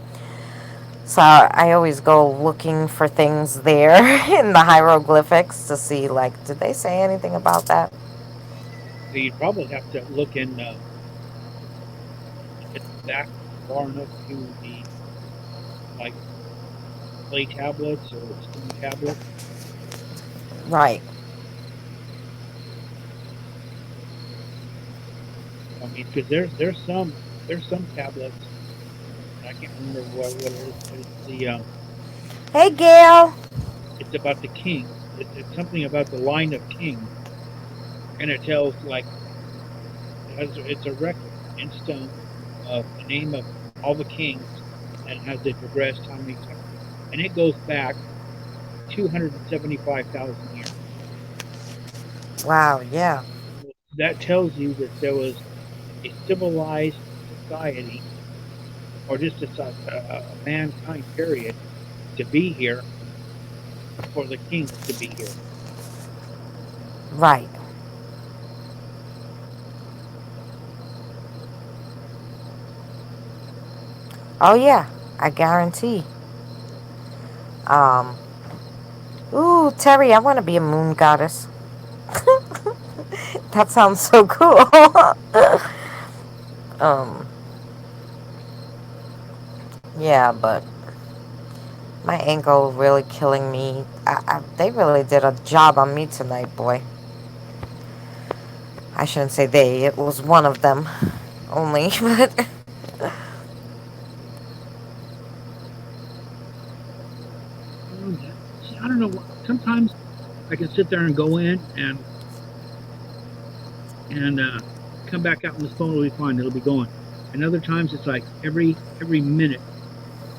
So I always go looking for things there in the hieroglyphics to see like did they say anything about that? So you'd probably have to look in back far enough to the like clay tablets or stone tablets. Right. I mean, because there's some tablets. I can't remember what it is, but Hey Gail. it's about the kings. It's something about the line of kings, and it tells like it's a record in stone of the name of all the kings and how they progressed, how many times, and it goes back 275,000 years. Wow, yeah. That tells you that there was a civilized society, or just a mankind period, to be here for the kings to be here. Right. Oh yeah, I guarantee. Um Ooh, Terry, I want to be a moon goddess. That sounds so cool. um yeah, but my ankle really killing me. They really did a job on me tonight, boy. I shouldn't say they. It was one of them only, but See, I don't know. Sometimes I can sit there and go in and come back out, and this phone will be fine. It'll be going. And other times it's like every minute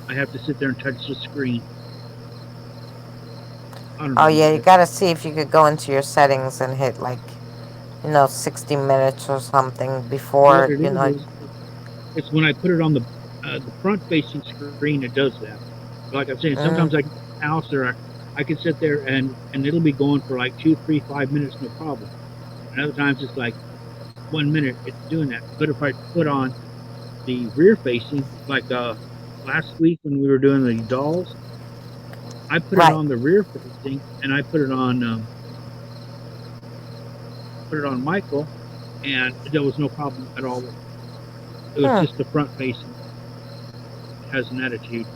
I have to sit there and touch the screen. I don't Oh know. yeah, you gotta see if you could go into your settings and hit like 60 minutes or something What before it is, it's when I put it on the front facing screen, it does that. Like I'm saying, sometimes I Mm, can house or I can sit there and it'll be going for like 2, 3, 5 minutes, no problem. And other times it's like 1 minute, it's doing that. But if I put on the rear facing, like last week when we were doing the dolls, I put it right. on the rear facing and I put it on Michael, and there was no problem at all with it. It was Hmm. just the front facing has an attitude.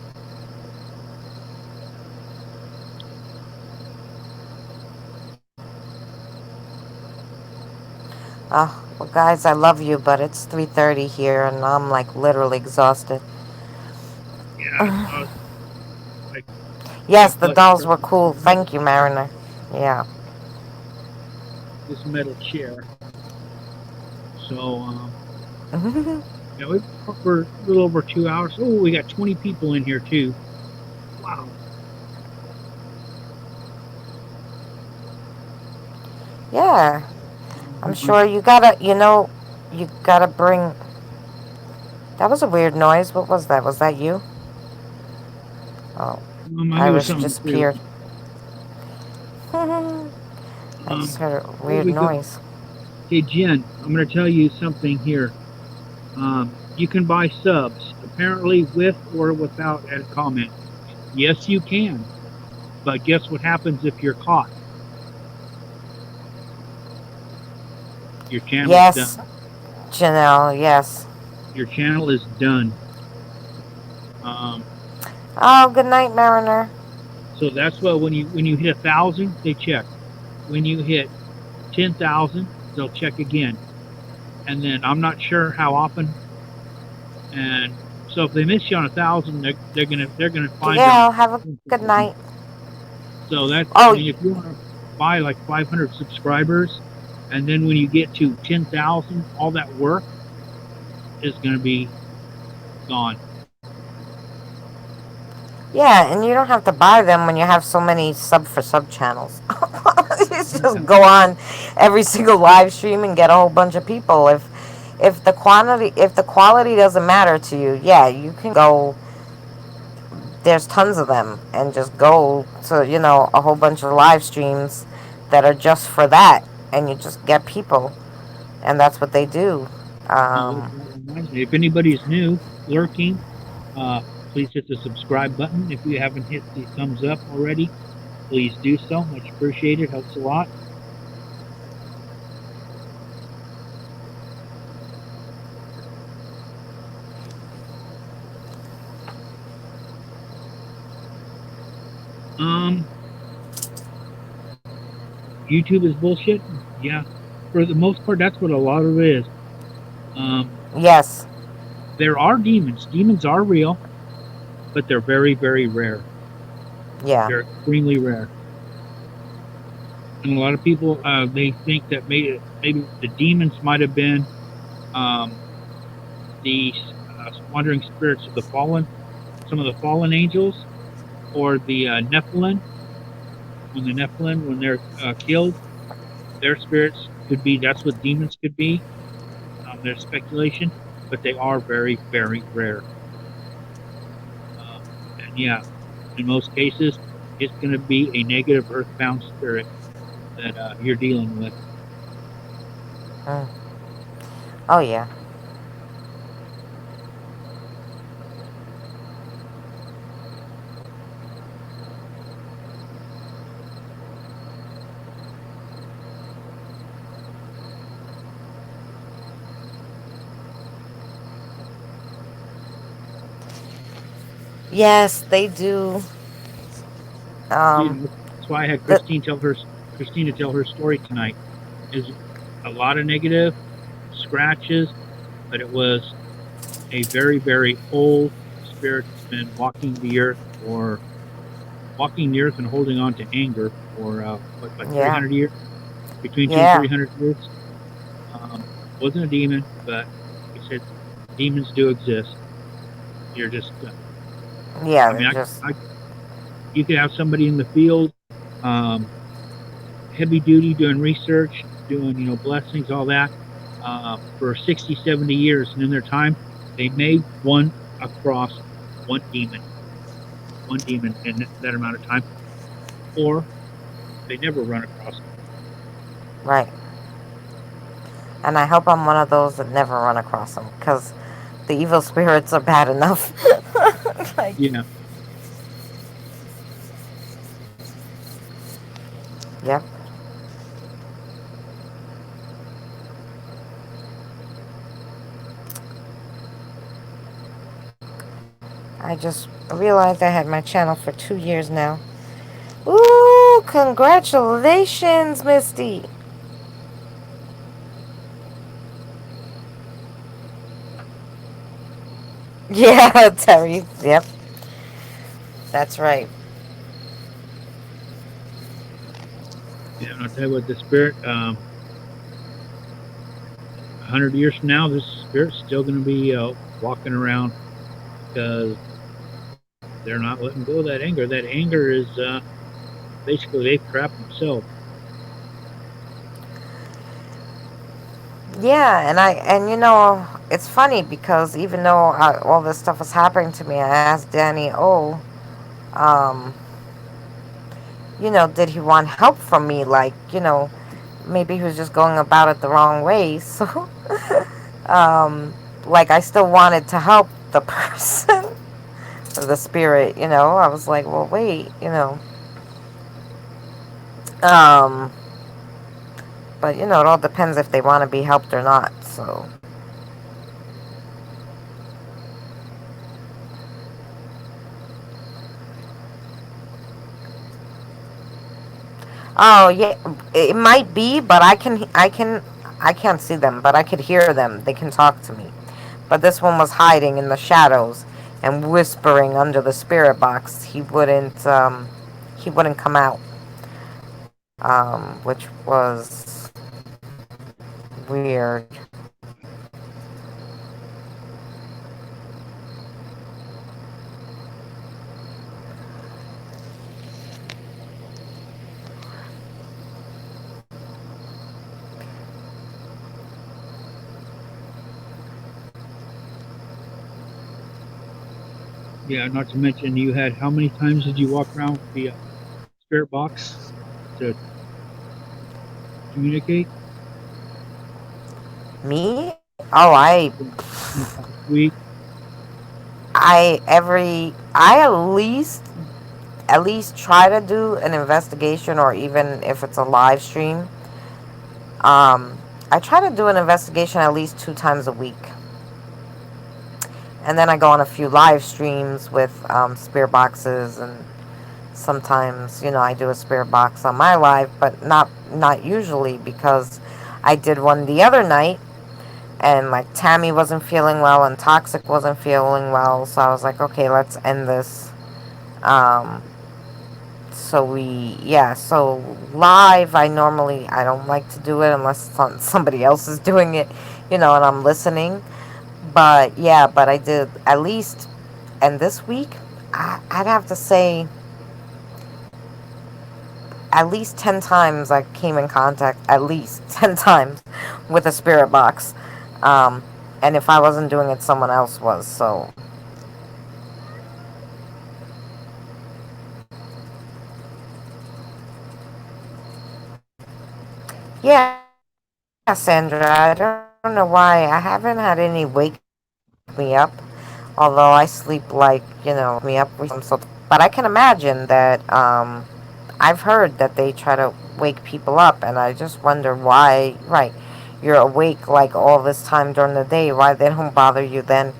Oh, well, guys, I love you, but it's 3:30 here, and I'm like literally exhausted. Yeah, like Yes, my the butt dolls were started cool. to hurt. Thank you, Mariner. Yeah. This metal chair. So yeah, we talked for a little over 2 hours. Oh, we got 20 people in here too. Wow. Yeah. I'm Um, sure you gotta bring. That was a weird noise. What was that? Was that you? Oh, I think it was Iris something too. disappeared. I just heard a Before weird we go, noise. hey Jen, I'm going to tell you something here. You can buy subs, apparently with or without added comment. Yes, you can. But guess what happens if you're caught? Your channel's Yes, done. Janelle, yes. Your channel is done. Um, Oh, good night, Mariner. so that's why when you hit 1,000, they check. When you hit 10,000, they'll check again. And then I'm not sure how often. And so if they miss you on 1,000, they're gonna find you on. Gail, have a good night. So that's, I Oh, mean, if you want to buy like 500 subscribers, and then when you get to 10,000, all that work is going to be gone. yeah, and you don't have to buy them when you have so many sub for sub channels. You Yeah. just go on every single live stream and get a whole bunch of people. If the quality doesn't matter to you, yeah, you can go. There's tons of them, and just go to a whole bunch of live streams that are just for that, and you just get people, and that's what they do. No, Um, that reminds me. If anybody's new, lurking, uh, please hit the subscribe button. If you haven't hit the thumbs up already, please do so. Much appreciated. Helps a lot. Um, YouTube is bullshit. Yeah, for the most part, that's what a lot of it is. Um, yes, there are demons. Demons are real, but they're very, very rare. yeah, They're extremely rare. And a lot of people they think that maybe the demons might have been um, the wandering spirits of the fallen, some of the fallen angels, or the Nephilim. When they're killed, their spirits could be. That's what demons could be. There's speculation, but they are very, very rare. And yeah, in most cases, it's going to be a negative earthbound spirit that you're dealing with. mm. Oh yeah, yes, they do. You Um, know, that's why I had the Christina tell her story tonight. Is a lot of negative scratches, but it was a very, very old spirit that's been walking the earth and holding on to anger for what, like yeah, 300 years, between two and yeah, 300 years. Wasn't a demon, but he said demons do exist. You're just, yeah. I mean, They're just you could have somebody in the field um, heavy duty doing research, doing blessings, all that, for 60, 70 years, and in their time, they may one across one demon, one demon in that amount of time, or they never run across them. Right. And I hope I'm one of those that never run across them, because the evil spirits are bad enough. Like, Yeah, yep. I just realized I had my channel for 2 years now. Ooh, congratulations, Misty. Yeah, Terry. Yep, that's right. yeah. And I'll tell you what, the spirit. 100 years from now, this spirit's still going to be walking around because they're not letting go of that anger. That anger is basically they've trapped themselves. Yeah, and it's funny because even though all this stuff was happening to me, I asked Danny, "Oh, um, did he want help from me? Like, maybe he was just going about it the wrong way." So, um, like, I still wanted to help the person, or the spirit. I was like, "Well, wait, um." But it all depends if they want to be helped or not. So, oh yeah, it might be, but I can't see them, but I could hear them. They can talk to me. But this one was hiding in the shadows and whispering under the spirit box. He wouldn't come out, which was weird. Yeah, not to mention you had how many times did you walk around with the spirit box to communicate Me? Oh, in the past week? I at least try to do an investigation, or even if it's a live stream. I try to do an investigation at least 2 times a week. And then I go on a few live streams with spirit boxes, and sometimes I do a spirit box on my live, but not usually, because I did one the other night, and like Tammy wasn't feeling well and Toxic wasn't feeling well, so I was like, okay, let's end this. Um, so live, I don't like to do it unless somebody else is doing it, and I'm listening. But yeah, but I did at least, and this week, I'd have to say at least 10 times I came in contact, at least 10 times, with a spirit box. Um, and if I wasn't doing it, someone else was. So, yeah, Sandra, I don't know why. I haven't had any wake me up. Although I sleep like, wake me up with some sort of. But I can imagine that I've heard that they try to wake people up, and I just wonder why, right? You're awake like all this time during the day. Why they don't bother you then?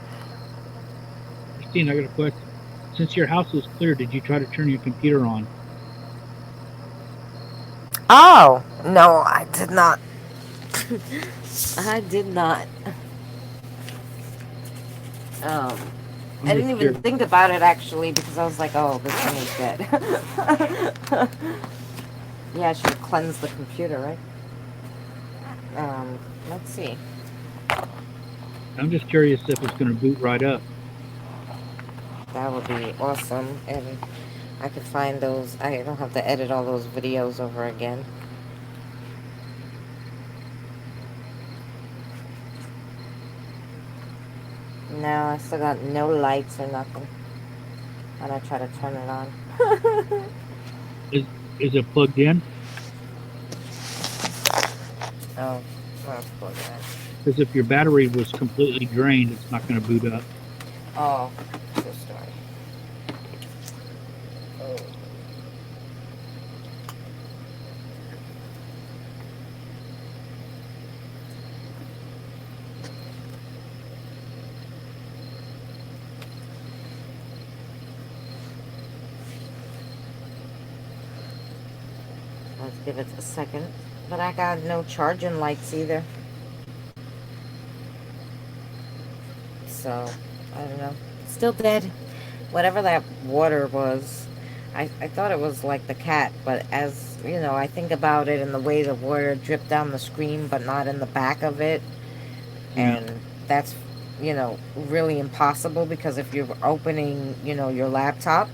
Christine, I got a question. Since your house was clear, did you try to turn your computer on Oh, no, I did not. I did not. Um, I'm I just didn't even curious. think about it actually, because I was like, oh, this thing is dead. Yeah, I should have cleansed the computer, right? Let's see. I'm just curious if it's going to boot right up. That would be awesome. And I could find those. I don't have to edit all those videos over again. No, I still got no lights or nothing. And I try to turn it on. Is is it plugged in? Oh, well, of course not. Because if your battery was completely drained, it's not going to boot up. Oh, true story. Oh. Let's give it a second. But I got no charging lights either. So, I don't know. Still dead. Whatever that water was, I thought it was like the cat, but as you know, I think about it in the way the water dripped down the screen, but not in the back of it. Yeah, And that's, really impossible because if you're opening, your laptop,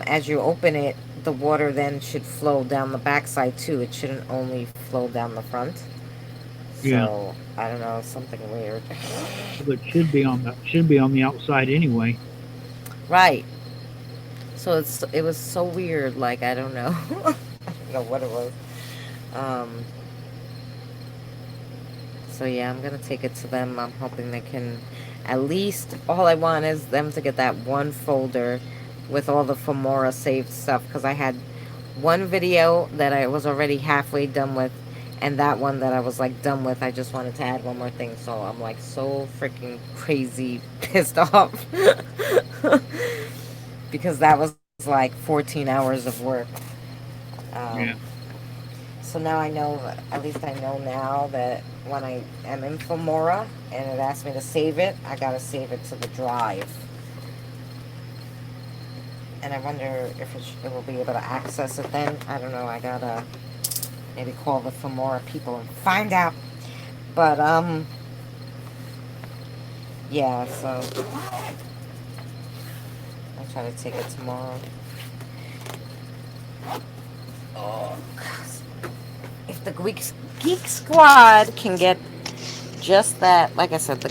as you open it, the water then should flow down the backside too. It shouldn't only flow down the front. yeah. So I don't know, something weird. But it should be on the outside anyway. Right. So it was so weird. Like I don't know, I don't know what it was. Um. So yeah, I'm gonna take it to them. I'm hoping they can. At least all I want is them to get that one folder with all the Filmora saved stuff because I had one video that I was already halfway done with, and that one that I was like done with. I just wanted to add one more thing, so I'm like so freaking crazy pissed off because that was like 14 hours of work. Yeah. Um, so now I know, at least I know now that when I am in Filmora and it asks me to save it, I gotta save it to the drive. And I wonder if it will be able to access it then. I don't know. I gotta maybe call the Filmora people and find out. But yeah. So I'll try to take it tomorrow. Oh, if the Geek Squad can get just that, like I said,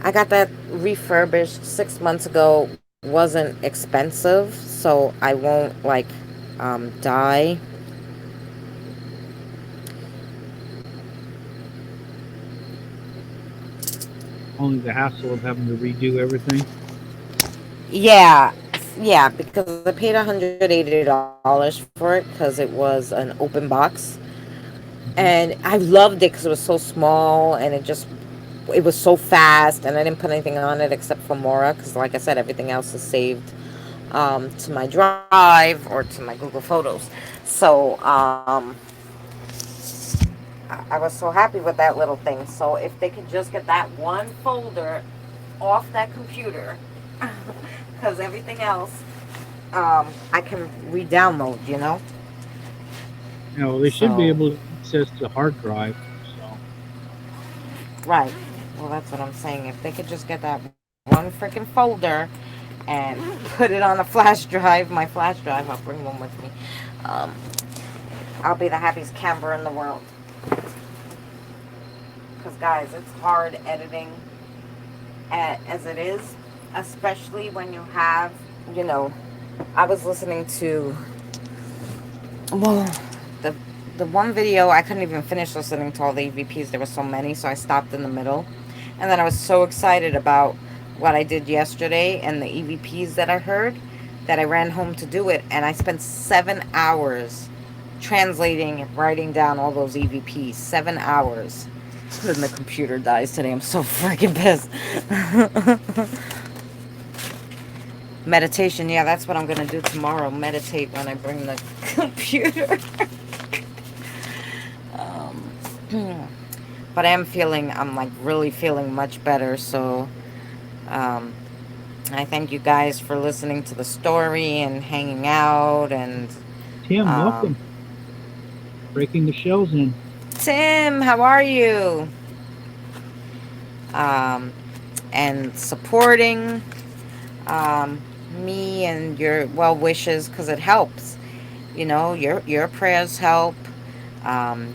I got that refurbished 6 months ago. Wasn't expensive, so I won't like die. Only the hassle of having to redo everything. Yeah, yeah, because I paid $180 for it because it was an open box, Hmm. and I loved it because it was so small and it was so fast, and I didn't put anything on it except for Mora because, like I said, everything else is saved to my drive or to my Google Photos. So I was so happy with that little thing. So if they could just get that one folder off that computer, because everything else I can re-download, You know, they should be So able to access the hard drive. So right. Well, that's what I'm saying. If they could just get that one freaking folder and put it on a flash drive, my flash drive, I'll bring one with me. Um, I'll be the happiest camper in the world. Because guys, it's hard editing as it is, especially when you have, you know, I was listening to, well, the the one video I couldn't even finish listening to all the EVPs. There were so many, so I stopped in the middle, and then I was so excited about what I did yesterday and the EVPs that I heard that I ran home to do it, and I spent 7 hours translating and writing down all those EVPs. 7 hours. And the computer dies today. I'm so freaking pissed. Meditation, yeah, that's what I'm gonna do tomorrow. Meditate when I bring the computer. um, but I'm like really feeling much better. So, um, I thank you guys for listening to the story and hanging out. And Tim, um, welcome. Breaking the shells in. Tim, how are you? Um, and supporting. Um, me and your well wishes, because it helps. You know, your prayers help.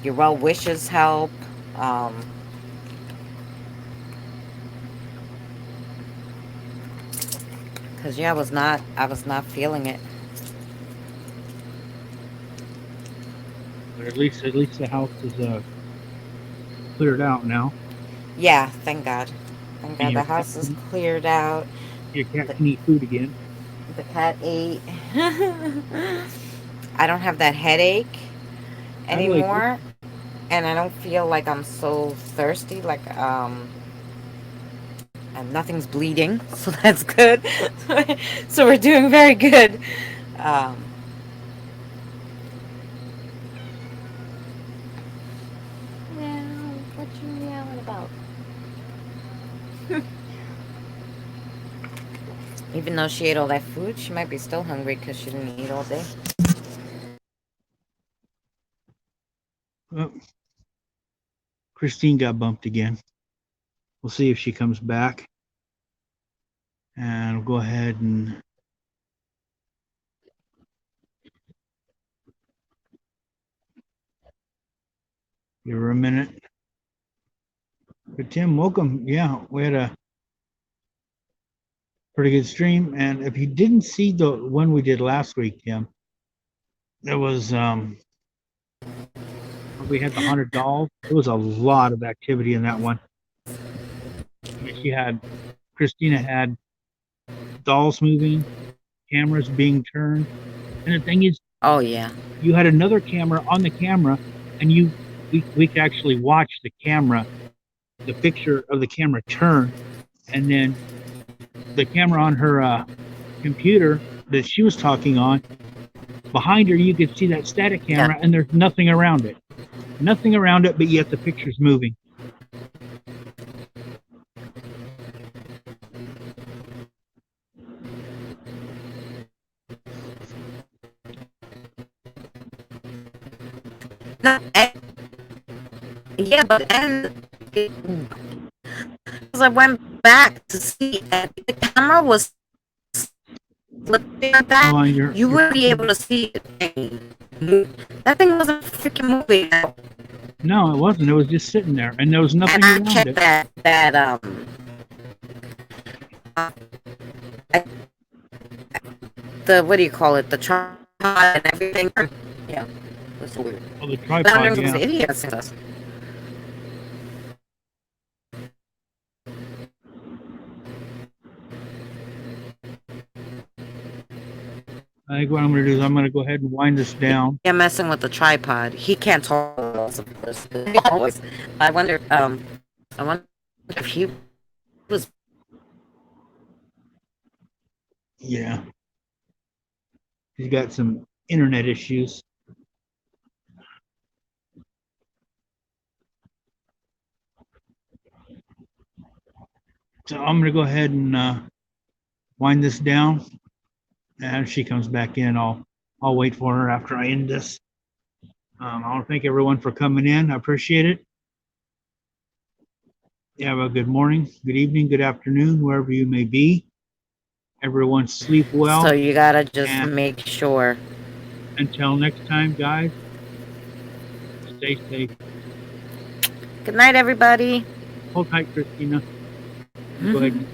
Your well wishes help. Um, Cause yeah, I was not feeling it. But at least the house is cleared out now, Yeah, thank God. Thank and God the house is cleared out. your cat The, can eat food again. the cat ate. I don't have that headache I like it. anymore, and I don't feel like I'm so thirsty. And nothing's bleeding, so that's good. So we're doing very good. Um, yeah, what you yelling about? Even though she ate all that food, she might be still hungry because she didn't eat all day. Oh, Christine got bumped again. We'll see if she comes back, and we'll go ahead and give her a minute. But Tim, welcome. Yeah, we had a pretty good stream, and if you didn't see the one we did last week, Tim, there was we had the haunted dolls. There was a lot of activity in that one. She had Christina had dolls moving, cameras being turned, and the thing is, Oh yeah. you had another camera on the camera, and we could actually watch the camera, the picture of the camera turn, and then the camera on her computer that she was talking on, behind her you could see that static Yeah. camera, and there's nothing around it, nothing around it, but yet the picture's moving. No, yeah, but and because I went back to see and the camera was flipping like that, Hold on, you're, you you're wouldn't be able to see it. That thing wasn't freaking moving. no, it wasn't. It was just sitting there, and there was And nothing I around checked it. uh, the what do you call it? The tripod and everything. Yeah, that's so weird. Oh, the But tripod, I was yeah. idiots. I think what I'm going to do is I'm going to go ahead and wind this down. Yeah, messing with the tripod. He can't talk. I wonder. I wonder if he was. Yeah, he's got some internet issues. So I'm going to go ahead and wind this down. And if she comes back in, I'll wait for her after I end this. I want to thank everyone for coming in. I appreciate it. You have a good morning, good evening, good afternoon, wherever you may be. Everyone sleep well. So you gotta just And make sure. until next time, guys, stay safe. Good night, everybody. Hold tight, Christina. Go ahead and